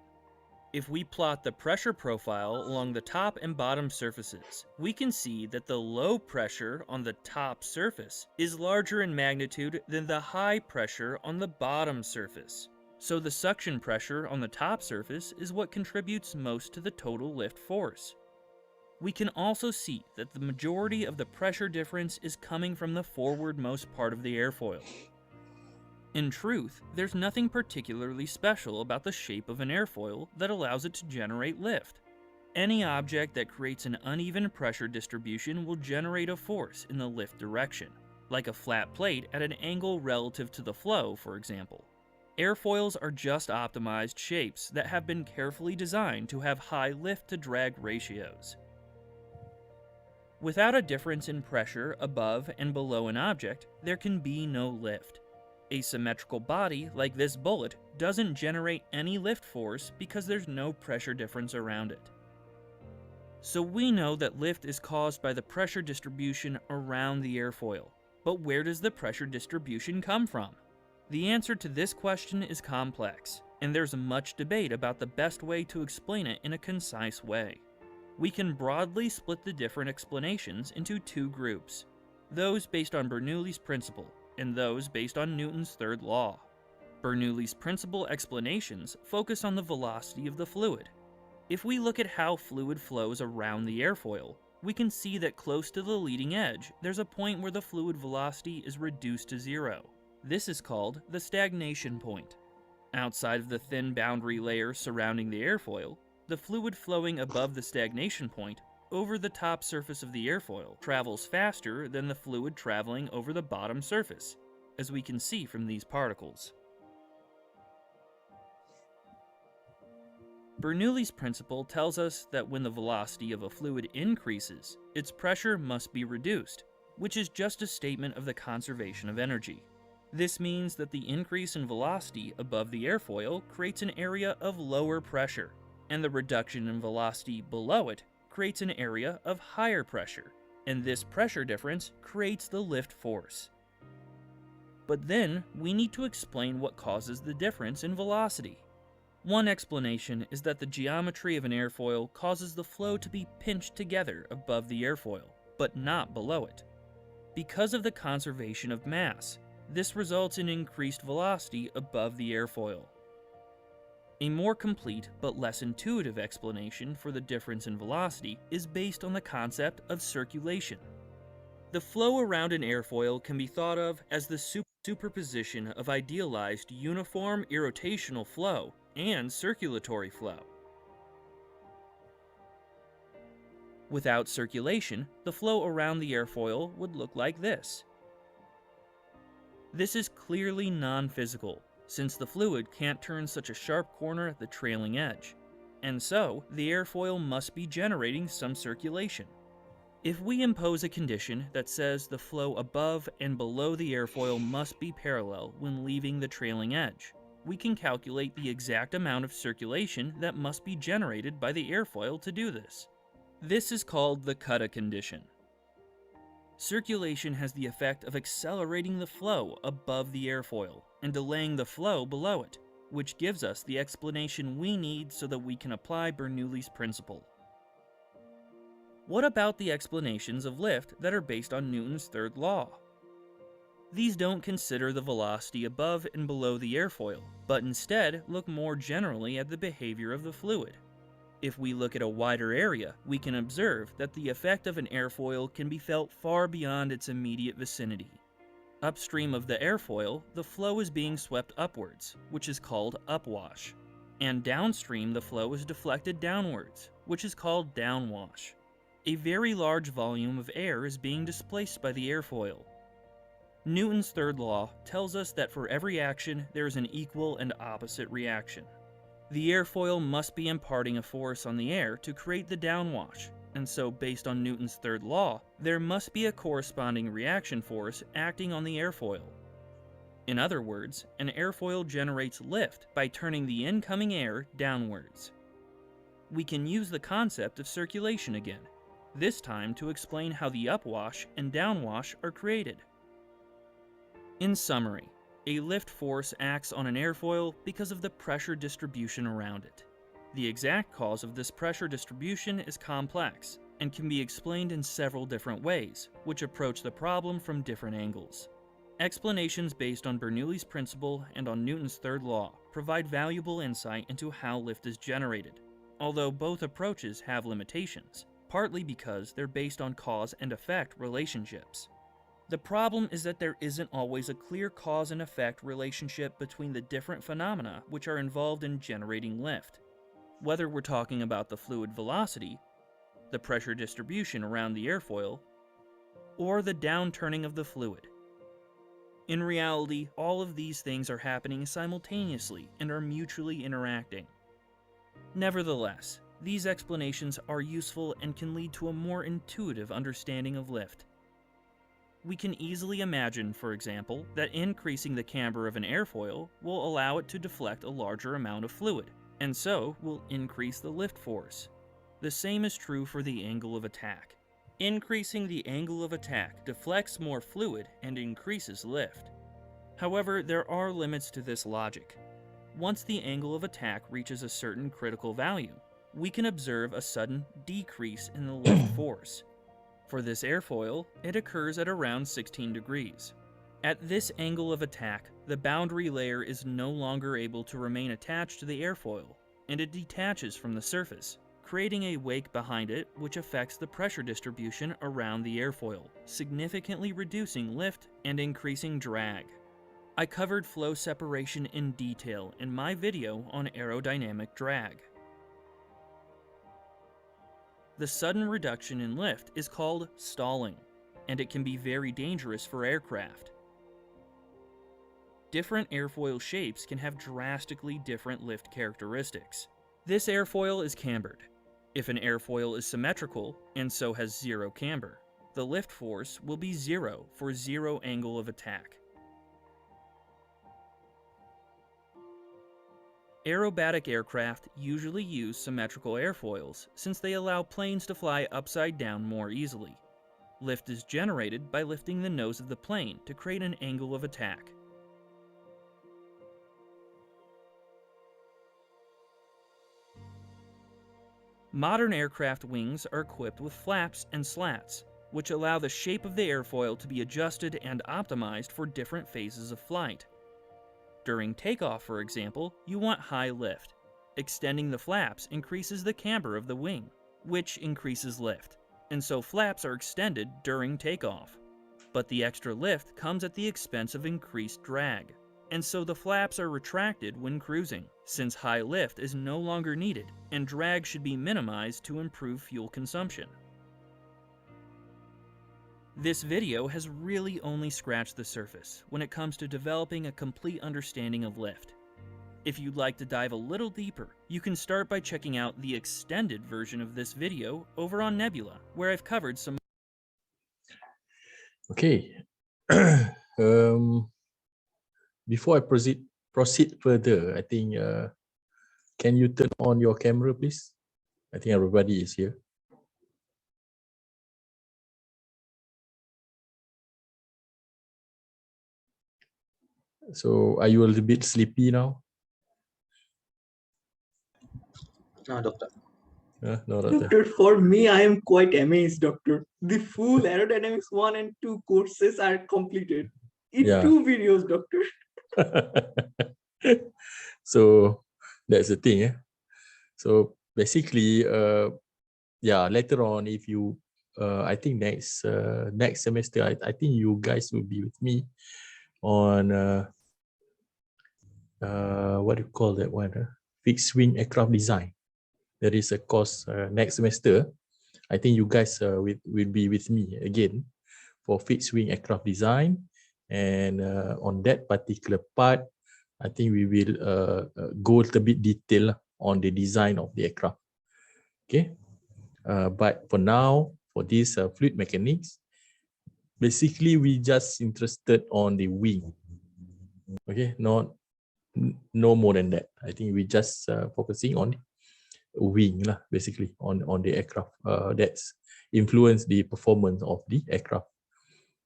If we plot the pressure profile along the top and bottom surfaces, we can see that the low pressure on the top surface is larger in magnitude than the high pressure on the bottom surface. So the suction pressure on the top surface is what contributes most to the total lift force. We can also see that the majority of the pressure difference is coming from the forwardmost part of the airfoil. In truth, there's nothing particularly special about the shape of an airfoil that allows it to generate lift. Any object that creates an uneven pressure distribution will generate a force in the lift direction, like a flat plate at an angle relative to the flow, for example. Airfoils are just optimized shapes that have been carefully designed to have high lift-to-drag ratios. Without a difference in pressure above and below an object, there can be no lift. A symmetrical body like this bullet doesn't generate any lift force because there's no pressure difference around it. So we know that lift is caused by the pressure distribution around the airfoil. But where does the pressure distribution come from? The answer to this question is complex, and there's much debate about the best way to explain it in a concise way. We can broadly split the different explanations into two groups, those based on Bernoulli's principle and those based on Newton's third law. Bernoulli's principle explanations focus on the velocity of the fluid. If we look at how fluid flows around the airfoil, we can see that close to the leading edge, there's a point where the fluid velocity is reduced to zero. This is called the stagnation point. Outside of the thin boundary layer surrounding the airfoil, the fluid flowing above the stagnation point over the top surface of the airfoil travels faster than the fluid traveling over the bottom surface, as we can see from these particles. Bernoulli's principle tells us that when the velocity of a fluid increases, its pressure must be reduced, which is just a statement of the conservation of energy. This means that the increase in velocity above the airfoil creates an area of lower pressure, and the reduction in velocity below it creates an area of higher pressure, and this pressure difference creates the lift force. But then, we need to explain what causes the difference in velocity. One explanation is that the geometry of an airfoil causes the flow to be pinched together above the airfoil, but not below it. Because of the conservation of mass, this results in increased velocity above the airfoil. A more complete but less intuitive explanation for the difference in velocity is based on the concept of circulation. The flow around an airfoil can be thought of as the superposition of idealized uniform irrotational flow and circulatory flow. Without circulation, the flow around the airfoil would look like this. This is clearly non-physical, since the fluid can't turn such a sharp corner at the trailing edge, and so the airfoil must be generating some circulation. If we impose a condition that says the flow above and below the airfoil must be parallel when leaving the trailing edge, we can calculate the exact amount of circulation that must be generated by the airfoil to do this. This is called the Kutta condition. Circulation has the effect of accelerating the flow above the airfoil and delaying the flow below it, which gives us the explanation we need so that we can apply Bernoulli's principle. What about the explanations of lift that are based on Newton's third law? These don't consider the velocity above and below the airfoil, but instead look more generally at the behavior of the fluid. If we look at a wider area, we can observe that the effect of an airfoil can be felt far beyond its immediate vicinity. Upstream of the airfoil, the flow is being swept upwards, which is called upwash, and downstream the flow is deflected downwards, which is called downwash. A very large volume of air is being displaced by the airfoil. Newton's third law tells us that for every action there is an equal and opposite reaction. The airfoil must be imparting a force on the air to create the downwash, and so based on Newton's third law, there must be a corresponding reaction force acting on the airfoil. In other words, an airfoil generates lift by turning the incoming air downwards. We can use the concept of circulation again, this time to explain how the upwash and downwash are created. In summary, a lift force acts on an airfoil because of the pressure distribution around it. The exact cause of this pressure distribution is complex and can be explained in several different ways, which approach the problem from different angles. Explanations based on Bernoulli's principle and on Newton's third law provide valuable insight into how lift is generated, although both approaches have limitations, partly because they're based on cause and effect relationships. The problem is that there isn't always a clear cause and effect relationship between the different phenomena which are involved in generating lift, whether we're talking about the fluid velocity, the pressure distribution around the airfoil, or the downturning of the fluid. In reality, all of these things are happening simultaneously and are mutually interacting. Nevertheless, these explanations are useful and can lead to a more intuitive understanding of lift. We can easily imagine, for example, that increasing the camber of an airfoil will allow it to deflect a larger amount of fluid, and so will increase the lift force. The same is true for the angle of attack. Increasing the angle of attack deflects more fluid and increases lift. However, there are limits to this logic. Once the angle of attack reaches a certain critical value, we can observe a sudden decrease in the lift force. For this airfoil, it occurs at around 16 degrees. At this angle of attack, the boundary layer is no longer able to remain attached to the airfoil, and it detaches from the surface, creating a wake behind it which affects the pressure distribution around the airfoil, significantly reducing lift and increasing drag. I covered flow separation in detail in my video on aerodynamic drag. The sudden reduction in lift is called stalling, and it can be very dangerous for aircraft. Different airfoil shapes can have drastically different lift characteristics. This airfoil is cambered. If an airfoil is symmetrical, and so has zero camber, the lift force will be zero for zero angle of attack. Aerobatic aircraft usually use symmetrical airfoils since they allow planes to fly upside down more easily. Lift is generated by lifting the nose of the plane to create an angle of attack. Modern aircraft wings are equipped with flaps and slats, which allow the shape of the airfoil to be adjusted and optimized for different phases of flight. During takeoff, for example, you want high lift. Extending the flaps increases the camber of the wing, which increases lift, and so flaps are extended during takeoff. But the extra lift comes at the expense of increased drag, and so the flaps are retracted when cruising, since high lift is no longer needed and drag should be minimized to improve fuel consumption. This video has really only scratched the surface when it comes to developing a complete understanding of lift. If you'd like to dive a little deeper, you can start by checking out the extended version of this video over on Nebula, where I've covered some. Okay. Before I proceed further, I think can you turn on your camera, please? I think everybody is here. So are you a little bit sleepy now? No, doctor. No, doctor. Doctor, for me, I am quite amazed, doctor. The full aerodynamics 1 and 2 courses are completed in Yeah. 2 videos, doctor. So that's the thing. So basically, yeah, later on, if you, I think next semester, I think you guys will be with me on what do you call that one? Fixed wing aircraft design. There is a course next semester. I think you guys will be with me again for fixed wing aircraft design, and on that particular part, I think we will go a little bit detail on the design of the aircraft. Okay, but for now, for this fluid mechanics, basically we just interested on the wing. Okay, no more than that. I think we just focusing on wing lah, basically on the aircraft that's influence the performance of the aircraft.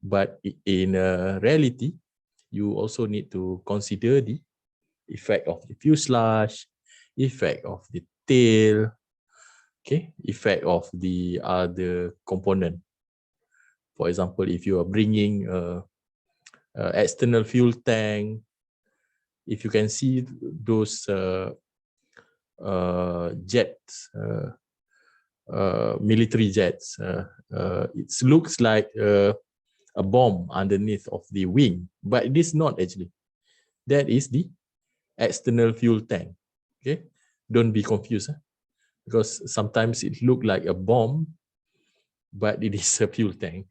But in reality, you also need to consider the effect of the fuselage, effect of the tail, okay, effect of the other component. For example, if you are bringing external fuel tank, if you can see those jets, military jets, it looks like a bomb underneath of the wing, but it is not actually. That is the external fuel tank. Okay, don't be confused, because sometimes it look like a bomb, but it is a fuel tank.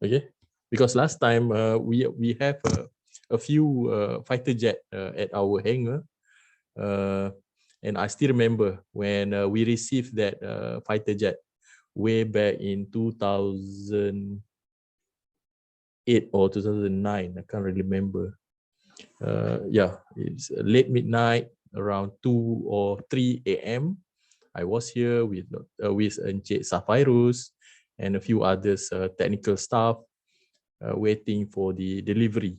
Okay, because last time we have a few fighter jet at our hangar, and I still remember when we received that fighter jet way back in 2008 or 2009. I can't really remember. Yeah, it's late midnight, around 2 or 3 a.m. I was here with Encik Safirus and a few others technical staff waiting for the delivery.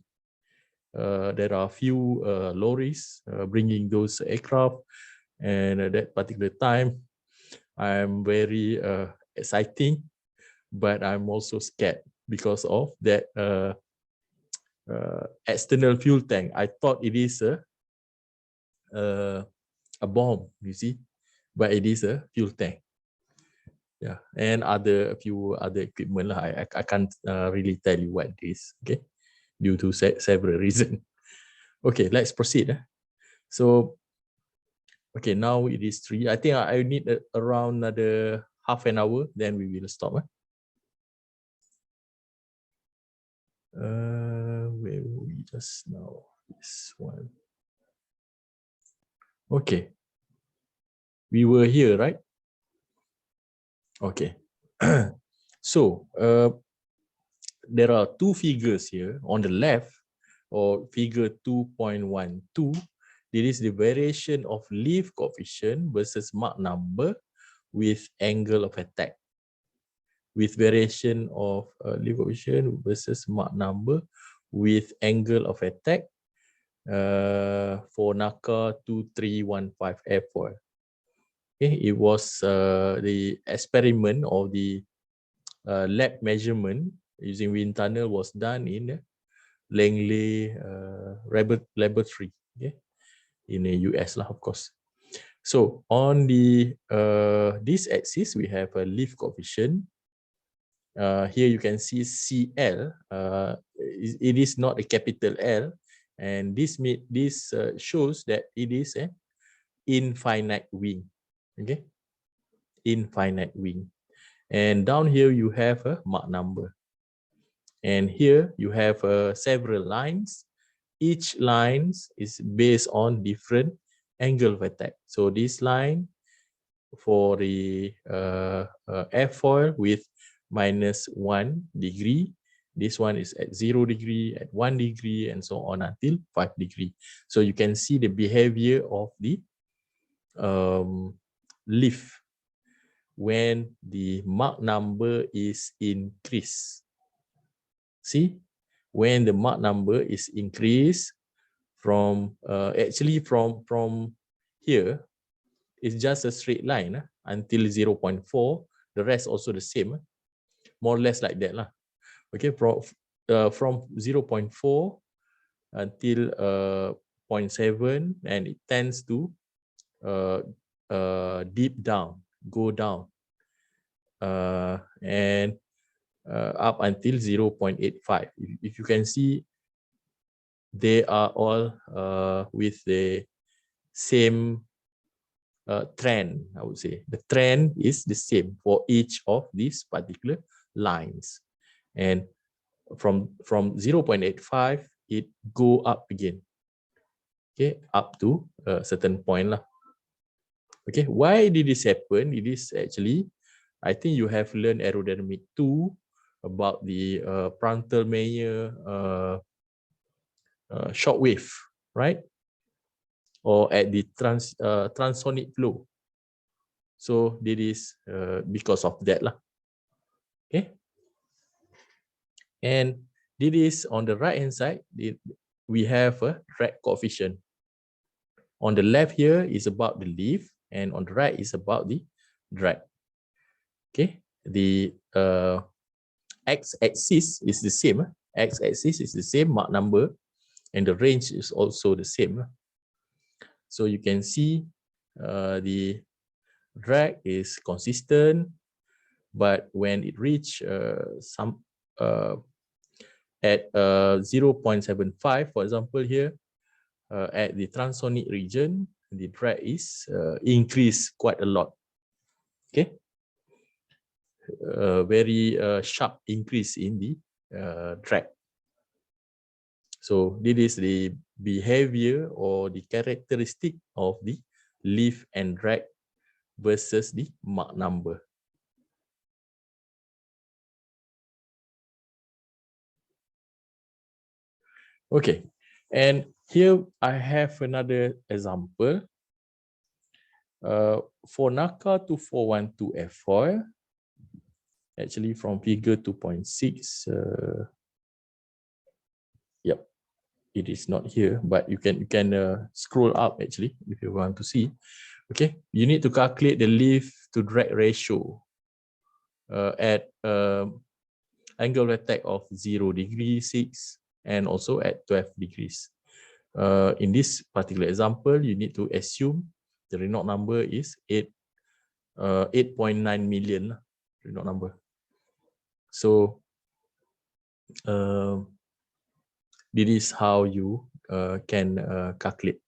There are a few lorries bringing those aircraft, and at that particular time, I'm very exciting, but I'm also scared because of that external fuel tank. I thought it is a bomb, you see, but it is a fuel tank. Yeah, and a few other equipment. I can't really tell you what it is, okay, due to several reasons. Okay, let's proceed. So, okay, now it is 3. I think I need around another half an hour, then we will stop. Where were we just now? This one. Okay. We were here, right? Okay. So, there are 2 figures here on the left, or figure 2.12. This is the variation of lift coefficient versus Mach number with angle of attack. With variation of lift coefficient versus Mach number with angle of attack for NACA 2315 airfoil. Okay, it was the experiment or the lab measurement using wind tunnel was done in Langley laboratory, okay, in the US lah, of course. So on the this axis we have a lift coefficient, Here you can see CL. It is not a capital L, and this shows that it is an infinite wing. Okay, infinite wing. And down here you have a Mach number. And here you have several lines. Each line is based on different angle of attack. So this line for the airfoil with -1 degree. This one is at 0 degree, at 1 degree, and so on until 5 degree. So you can see the behavior of the lift when the Mach number is increased. See, when the Mach number is increased from actually from here, it's just a straight line until 0.4. The rest also the same, more or less like that lah. Okay, from 0.4 until 0.7, and it tends to deep down, go down, and up until 0.85. If you can see, they are all with the same trend, I would say. The trend is the same for each of these particular lines. And from 0.85, it go up again. Okay, up to a certain point lah. Okay, why did this happen? It is actually, I think you have learned aerodynamic 2 about the Prandtl-Meyer shock wave, right? Or at the transonic flow. So this is because of that lah. Okay. And this is on the right hand side, we have a drag coefficient. On the left here is about the lift, and on the right is about the drag. Okay, the x-axis is the same. X-axis is the same Mach number, and the range is also the same. So you can see the drag is consistent, but when it reach at 0.75, for example here, at the transonic region, the drag is increased quite a lot. Okay, very sharp increase in the drag. So this is the behavior or the characteristic of the lift and drag versus the Mach number. Okay, and here I have another example. For NACA 2412 airfoil, actually from figure 2.6, yep, it is not here, but you can scroll up actually if you want to see. Okay, you need to calculate the lift to drag ratio at angle of attack of 0 degree, 6, and also at 12 degrees. In this particular example, you need to assume the Renault number is 8.9 million Renault number. So this is how you can calculate.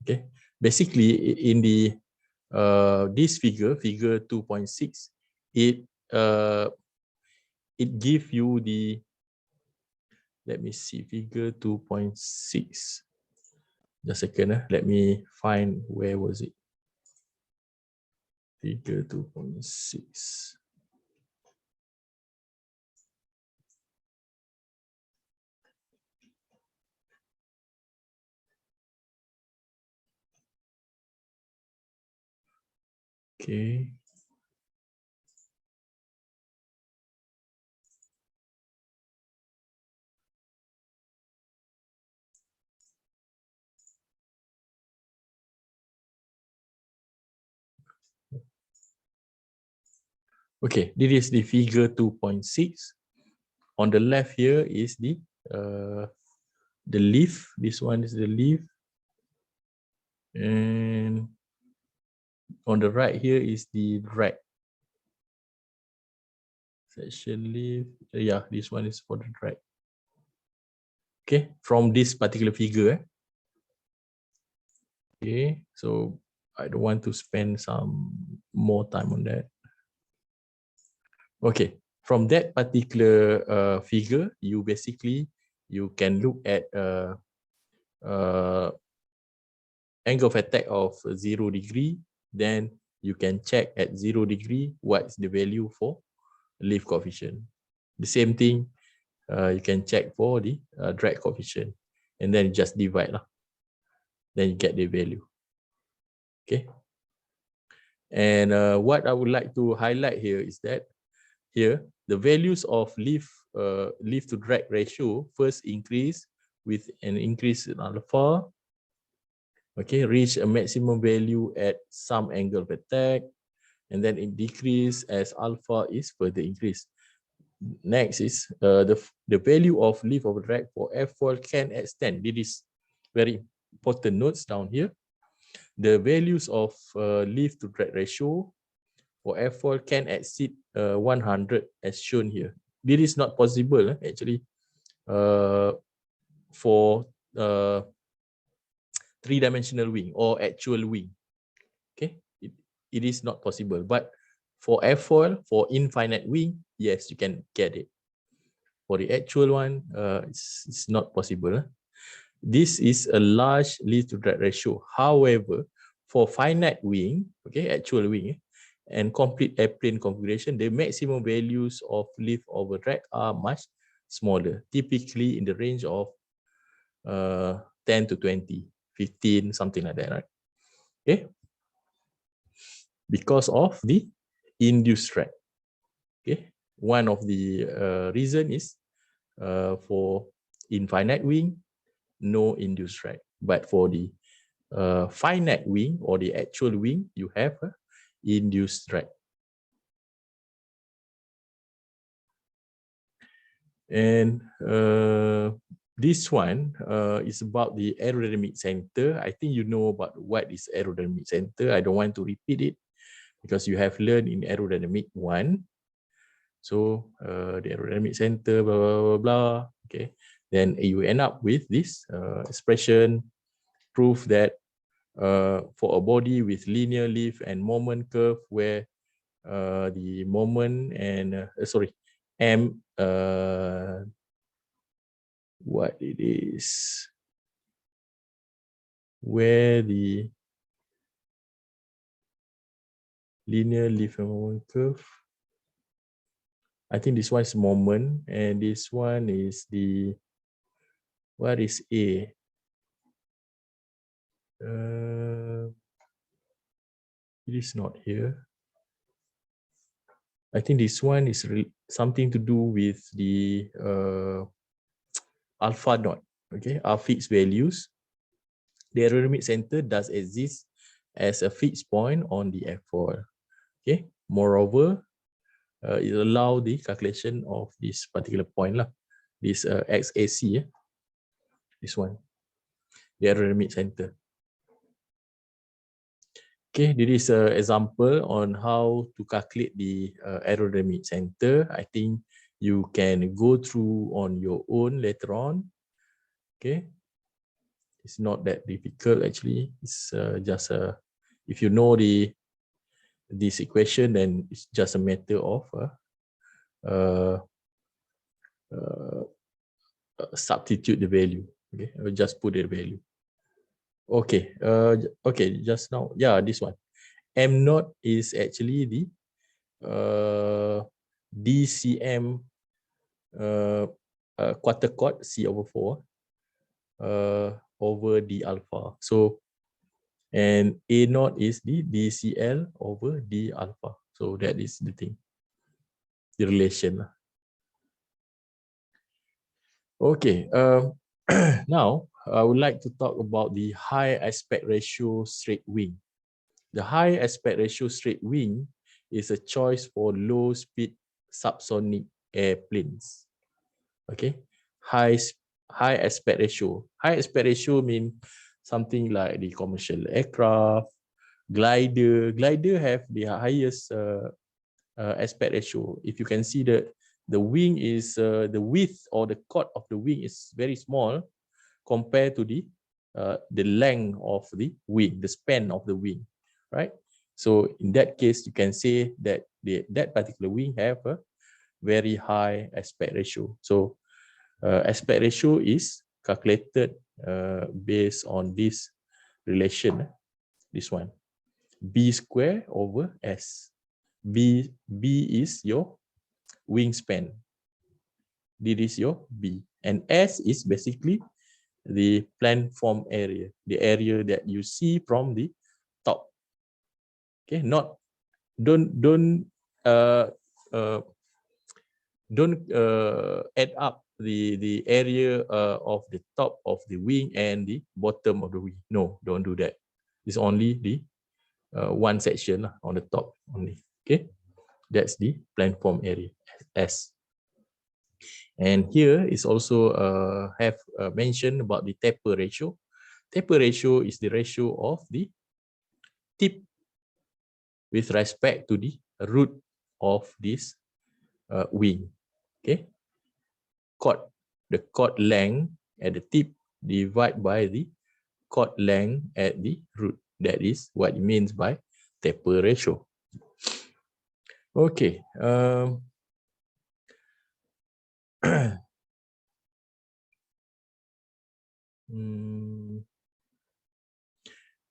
Okay, basically in the this figure 2.6, it gives you the, let me see, figure 2.6. Just a second, let me find, where was it? Figure 2.6. Okay. Okay, this is the figure 2.6. On the left here is the lift. This one is the lift, and on the right here is the drag. section lift. Yeah, this one is for the drag. Okay, from this particular figure. Okay, so I don't want to spend some more time on that. Okay, from that particular figure, you can look at angle of attack of 0 degree. Then you can check at 0 degree what's the value for lift coefficient. The same thing, you can check for the drag coefficient, and then just divide lah. Then you get the value. Okay. And what I would like to highlight here is that here the values of lift to drag ratio first increase with an increase in alpha. Okay, reach a maximum value at some angle of attack, and then it decrease as alpha is further increased. Next is the value of lift over drag for airfoil can extend. This is very important notes down here. The values of lift to drag ratio for airfoil can exceed 100 as shown here. This is not possible actually for three-dimensional wing or actual wing. Okay, it is not possible. But for airfoil, for infinite wing, yes, you can get it. For the actual one, it's not possible. This is a large lift to drag ratio. However, for finite wing, okay, actual wing, and complete airplane configuration, the maximum values of lift over drag are much smaller, typically in the range of 10 to 20, 15, something like that, right? Okay. Because of the induced drag. Okay. One of the reason is for infinite wing, no induced drag. But for the finite wing or the actual wing, you have induced drag. And this one is about the aerodynamic center. I think you know about what is aerodynamic center. I don't want to repeat it because you have learned in aerodynamic 1. So the aerodynamic center, blah, blah, blah, blah. Okay. Then you end up with this expression, proof that for a body with linear lift and moment curve where the moment and m what it is, where the linear lift and moment curve, I think this one is moment and this one is the, what is A? It is not here. I think this one is something to do with the alpha naught. Okay, our fixed values. The aerodynamic center does exist as a fixed point on the airfoil. Okay. Moreover, it allows the calculation of this particular point lah. This XAC. This one, the aerodynamic center. Okay, this is an example on how to calculate the aerodynamic center. I think you can go through on your own later on. Okay, it's not that difficult actually. It's just if you know this equation, then it's just a matter of substitute the value. Okay, I'll just put the value. Okay, okay, just now, yeah, this one. M naught is actually the DCM quarter chord C over 4 over D alpha. So, and A naught is the DCL over D alpha. So that is the thing, the relation. Okay, now I would like to talk about the high aspect ratio straight wing. The high aspect ratio straight wing is a choice for low speed subsonic airplanes. Okay, high aspect ratio. High aspect ratio means something like the commercial aircraft, glider. Glider have the highest aspect ratio. If you can see the wing is the width or the chord of the wing is very small compared to the length of the wing, the span of the wing, right? So in that case, you can say that that particular wing have a very high aspect ratio. So aspect ratio is calculated based on this relation, this one, b square over s. B is your wingspan. This is your B, and S is basically the planform area, the area that you see from the top. Okay, don't add up the area of the top of the wing and the bottom of the wing. No, don't do that. It's only the one section on the top only. Okay, that's the planform area, S. And here is also have mentioned about the taper ratio. Taper ratio is the ratio of the tip with respect to the root of this wing. Okay, the chord length at the tip divided by the chord length at the root. That is what it means by taper ratio. Okay.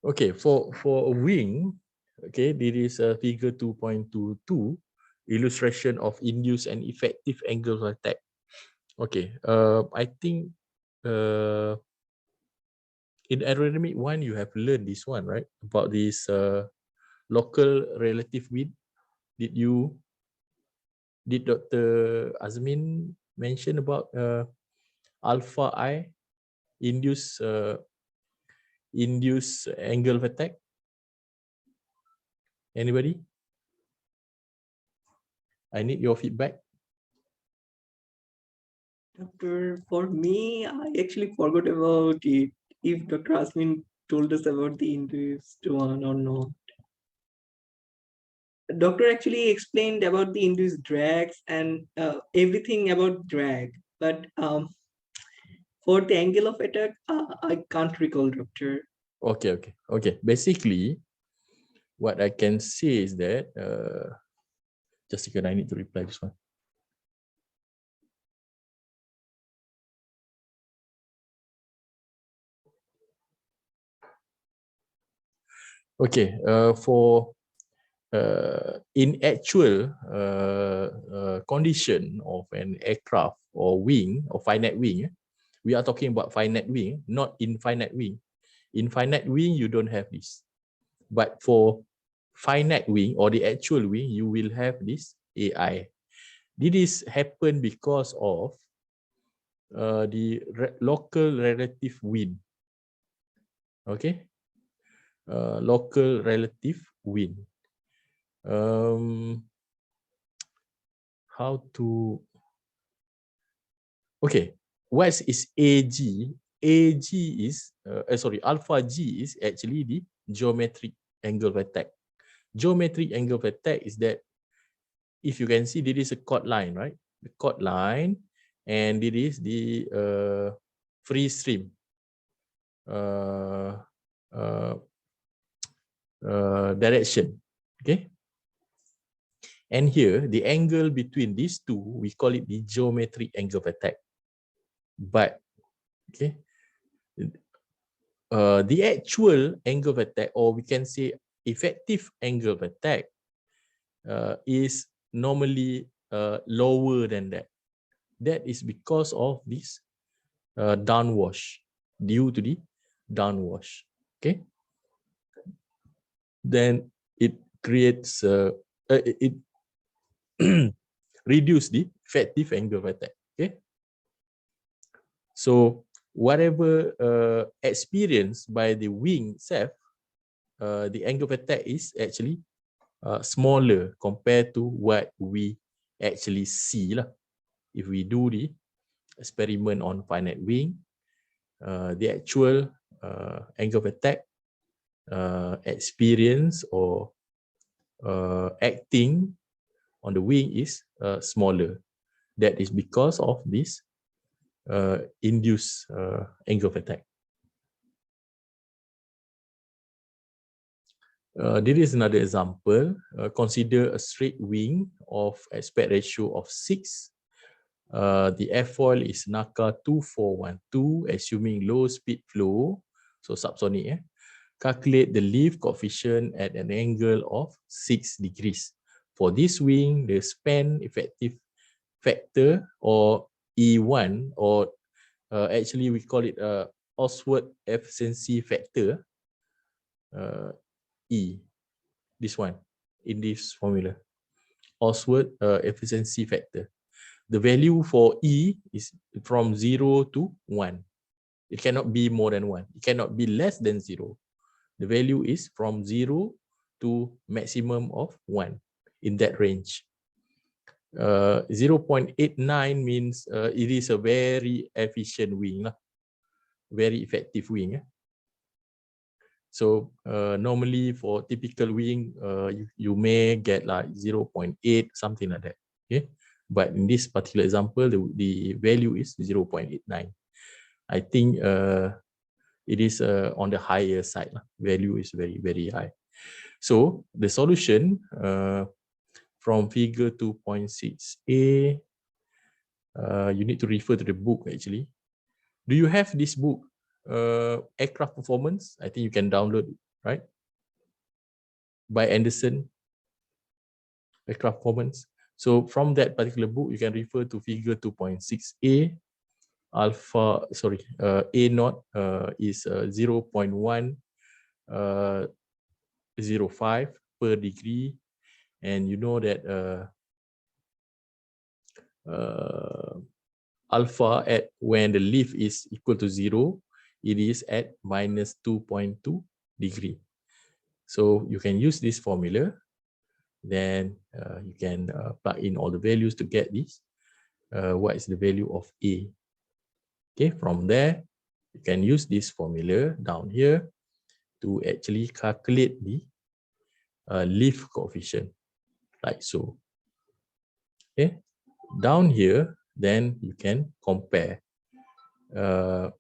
Okay, for a wing, okay, there is a figure 2.22 illustration of induced and effective angle of attack. Okay, I think in aerodynamic 1 you have learned this one, right? About this local relative wind. Did Dr. Azmin mention about alpha I induced angle of attack? Anybody? I need your feedback. Doctor, for me, I actually forgot about it. If Dr. Asmin told us about the induced one or not. Doctor actually explained about the induced drags and everything about drag, but for the angle of attack, I can't recall, Doctor. Okay. Basically, what I can say is that just a second, I need to reply this one. Okay, for in actual condition of an aircraft or wing or finite wing, we are talking about finite wing, not infinite wing. Infinite wing, you don't have this. But for finite wing or the actual wing, you will have this AI. This happen because of the local relative wind. Okay, local relative wind. How to? Okay, what is AG? AG is alpha G is actually the geometric angle of attack. Geometric angle of attack is that if you can see, there is a chord line, right? The chord line, and it is the free stream direction. Okay. And here, the angle between these two, we call it the geometric angle of attack. But, okay, the actual angle of attack, or we can say effective angle of attack, is normally lower than that. That is because of this downwash, due to the downwash. Okay. Then it creates it reduce the effective angle of attack. Okay. So whatever experienced by the wing itself, the angle of attack is actually smaller compared to what we actually see lah. If we do the experiment on finite wing, the actual angle of attack experience or acting on the wing is smaller. That is because of this induced angle of attack. This is another example. Consider a straight wing of aspect ratio of 6. The airfoil is NACA 2412, assuming low speed flow, so subsonic. Calculate the lift coefficient at an angle of 6 degrees. For this wing, the span effective factor, or E1, or actually we call it Oswald efficiency factor, E, this one, in this formula, Oswald efficiency factor. The value for E is from 0 to 1. It cannot be more than 1. It cannot be less than 0. The value is from 0 to maximum of 1, in that range. 0.89 means it is a very efficient wing, very effective wing. So normally for typical wing, you may get like 0.8, something like that. Okay, but in this particular example, the value is 0.89. I think it is on the higher side. Value is very, very high. So the solution from figure 2.6a, you need to refer to the book actually. Do you have this book, Aircraft Performance? I think you can download it, right? By Anderson, Aircraft Performance. So from that particular book, you can refer to figure 2.6a. Alpha, sorry, A naught is 0.105 per degree. And you know that alpha at when the lift is equal to 0, it is at minus 2.2 degree. So you can use this formula. Then you can plug in all the values to get this. What is the value of A? Okay, from there, you can use this formula down here to actually calculate the lift coefficient, like so. Okay, down here, then you can compare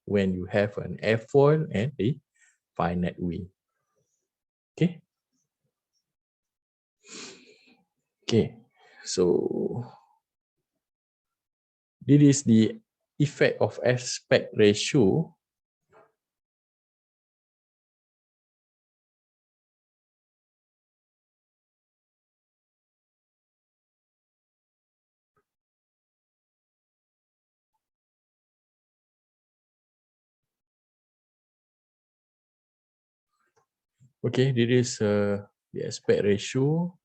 when you have an airfoil and a finite wing. Okay. Okay, so this is the effect of aspect ratio. Okay, this is the aspect ratio.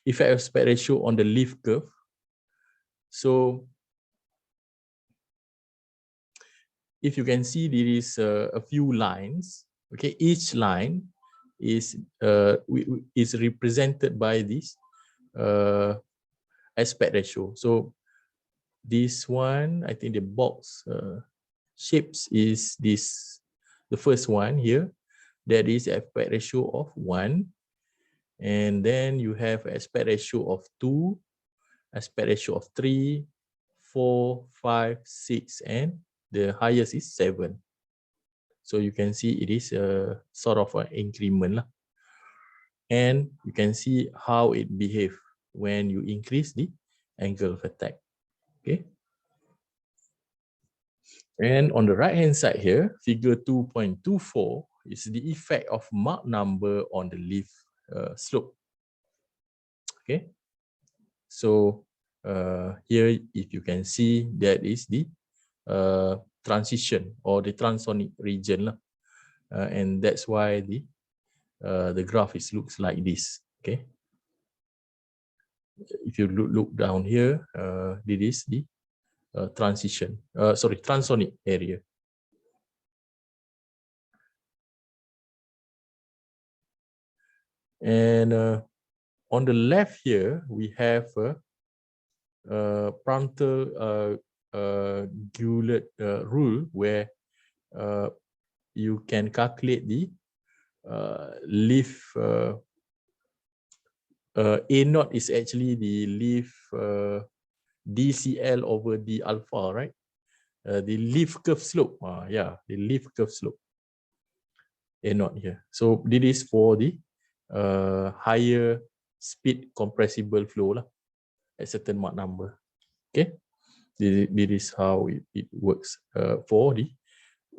Effect of aspect ratio on the lift curve. So if you can see, there is a few lines. Okay, each line is represented by this aspect ratio. So this one, I think the box shapes is this, the first one here. That is aspect ratio of 1. And then you have aspect ratio of 2, aspect ratio of 3, 4, 5, 6, and the highest is 7. So you can see it is a sort of an increment. And you can see how it behaves when you increase the angle of attack. Okay. And on the right hand side here, figure 2.24 is the effect of Mach number on the lift slope. Okay. So here, if you can see, that is the transition or the transonic region, and that's why the graph looks like this. Okay, if you look down here, this is the transonic area. And on the left here, we have Prandtl Goulet rule, where you can calculate the lift A0 is actually the lift DCL over D alpha, right? The lift curve slope. Yeah, the lift curve slope. A0 here. So this is for the higher speed compressible flow lah, at certain Mach number. Okay, this is how it works for the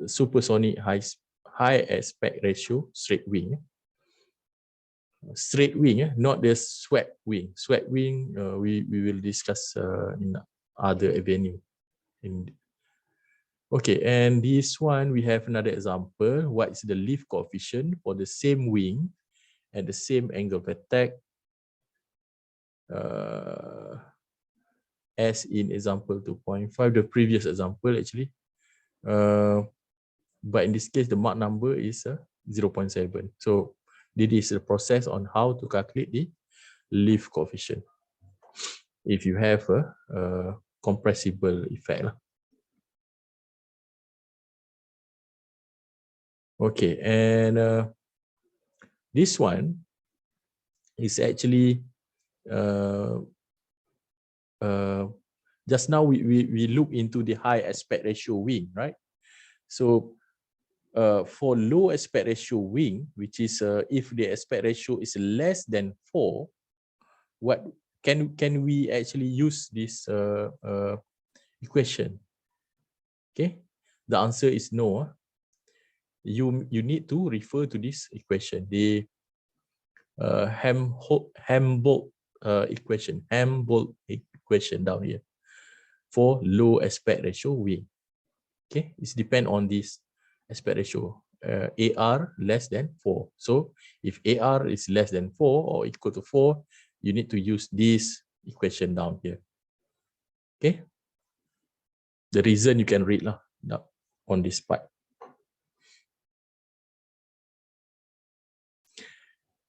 supersonic high aspect ratio straight wing. Straight wing, not the swept wing. Swept wing, we will discuss in other avenue. Okay, and this one we have another example. What is the lift coefficient for the same wing at the same angle of attack as in example 2.5, the previous example actually. But in this case, the Mach number is 0.7. So this is the process on how to calculate the lift coefficient if you have a compressible effect. Okay, and this one is actually just now we look into the high aspect ratio wing, right? So for low aspect ratio wing, which is if the aspect ratio is less than 4, what can we actually use this equation? Okay, the answer is no. You need to refer to this equation, the Helmholtz equation, Helmholtz equation down here for low aspect ratio wing. Okay, it's depend on this aspect ratio, AR less than 4. So if AR is less than 4 or equal to 4, you need to use this equation down here. Okay, the reason you can read lah on this part.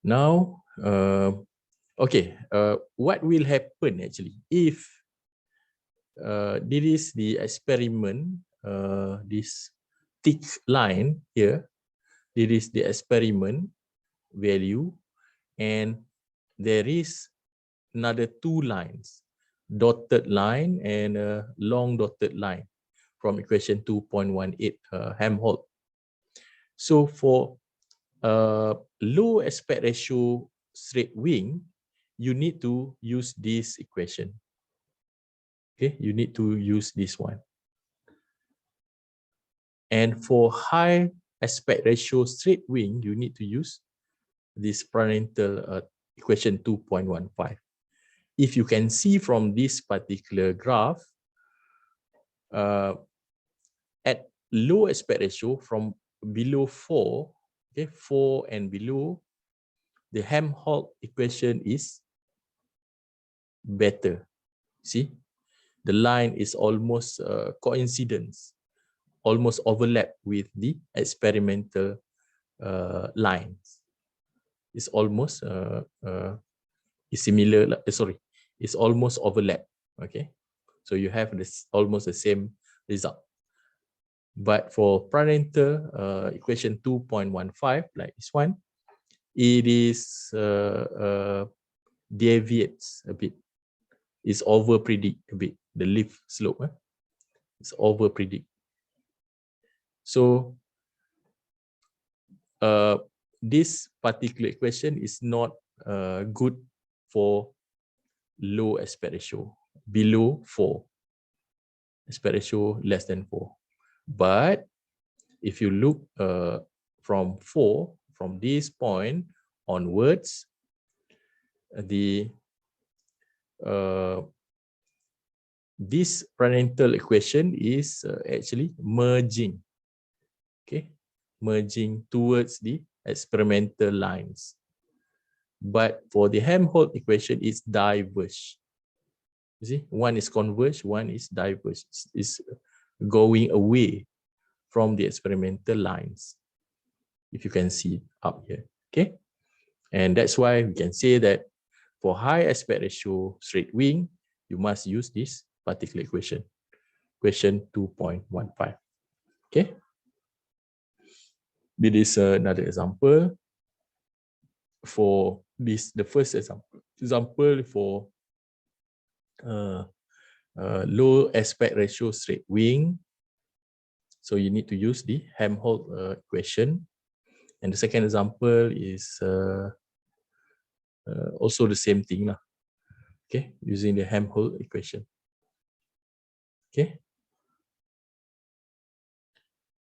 Now, okay, what will happen actually if this is the experiment, this thick line here, this is the experiment value, and there is another 2 lines, dotted line and a long dotted line from equation 2.18 Helmholtz. So for low aspect ratio straight wing, you need to use this equation. Okay, you need to use this one. And for high aspect ratio straight wing, you need to use this Prandtl equation 2.15. If you can see from this particular graph, at low aspect ratio from below 4, okay, 4 and below, the Helmholtz equation is better. See, the line is almost coincidence, almost overlap with the experimental lines. It's almost is similar. Sorry, it's almost overlap. Okay, so you have this almost the same result. But for Prandtl equation 2.15, like this one, it is deviates a bit. It's over predict a bit. The lift slope, it's over predict. So this particular equation is not good for low aspect ratio, below 4, aspect ratio less than 4. But if you look from 4, from this point onwards, the this Prandtl equation is actually merging, okay, merging towards the experimental lines. But for the Helmholtz equation, it's diverge. You see, one is converge, one is diverge. It's going away from the experimental lines, if you can see up here. Okay, and that's why we can say that for high aspect ratio straight wing, you must use this particular equation, equation 2.15. Okay, this is another example. for this, the first example for low aspect ratio straight wing. So you need to use the Helmholtz equation. And the second example is also the same thing, okay, using the Helmholtz equation. Okay.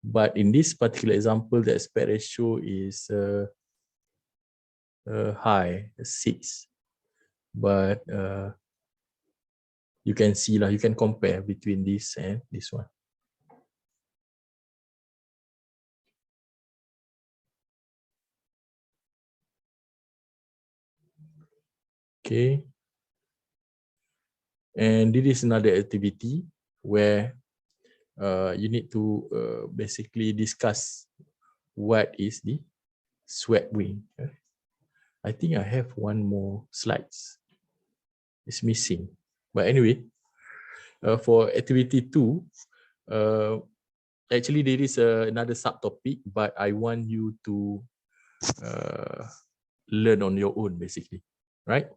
But in this particular example, the aspect ratio is high, 6. But you can see, you can compare between this and this one. Okay. And this is another activity where you need to basically discuss what is the swept wing. I think I have one more slides. It's missing. But anyway, for activity 2, actually there is another subtopic, but I want you to learn on your own, basically, right?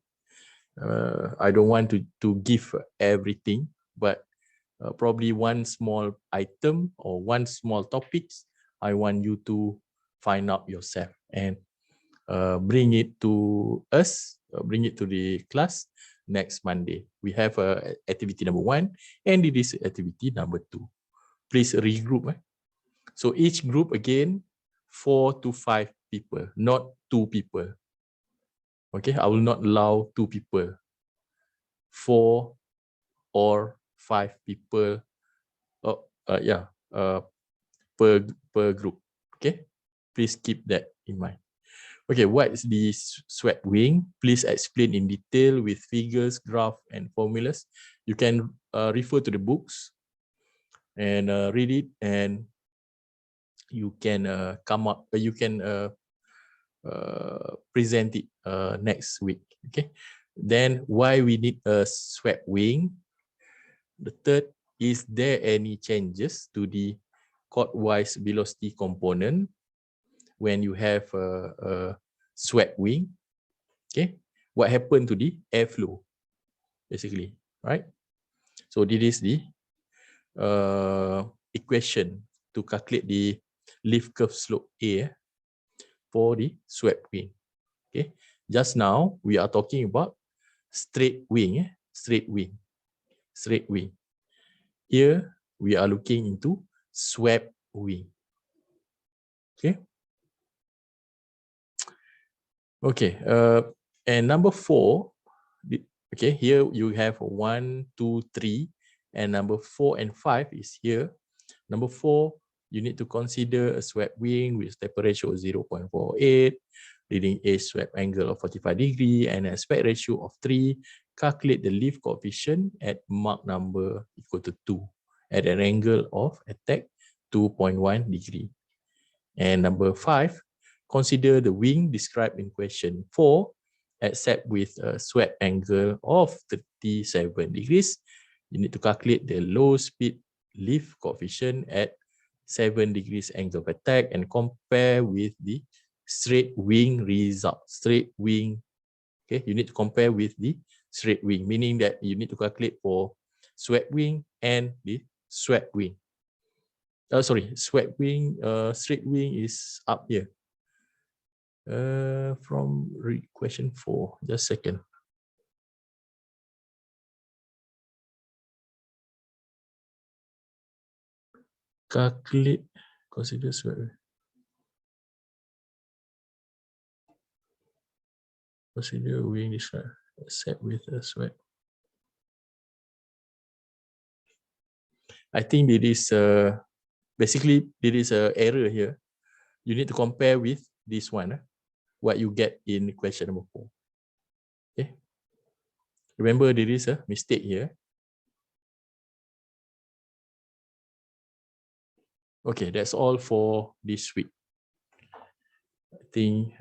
I don't want to give everything, but probably one small item or one small topics I want you to find out yourself and bring it to us, bring it to the class next Monday. We have activity number 1 and it is activity number 2. Please regroup. So each group again, 4 to 5 people, not 2 people. Okay, I will not allow 2 people. 4 or 5 people, per group. Okay, please keep that in mind. Okay, what is the swept wing? Please explain in detail with figures, graph, and formulas. You can refer to the books and read it, and you can come up. You can present it next week. Okay. Then why we need a swept wing? The third, is there any changes to the chordwise velocity component when you have a swept wing? Okay, what happened to the airflow, basically, right? So this is the equation to calculate the lift curve slope A for the swept wing. Okay, just now we are talking about straight wing, straight wing. Here we are looking into swept wing. Okay. Okay. And number 4. Okay. Here you have 1, 2, 3, and number 4 and 5 is here. Number 4, you need to consider a swept wing with taper ratio of 0.48, leading edge swept angle of 45 degrees, and aspect ratio of 3. Calculate the lift coefficient at Mach number equal to 2 at an angle of attack 2.1 degree. And number 5, consider the wing described in question 4, except with a swept angle of 37 degrees. You need to calculate the low speed lift coefficient at 7 degrees angle of attack and compare with the straight wing result. Straight wing, okay, you need to compare with the straight wing, meaning that you need to calculate for swept wing and the swept wing. Swept wing, straight wing is up here. From question 4, just a second. Calculate, consider swept wing. Consider wing described except with a swept. I think it is basically there is an error here. You need to compare with this one, what you get in question number 4. Okay. Remember there is a mistake here. Okay, that's all for this week. I think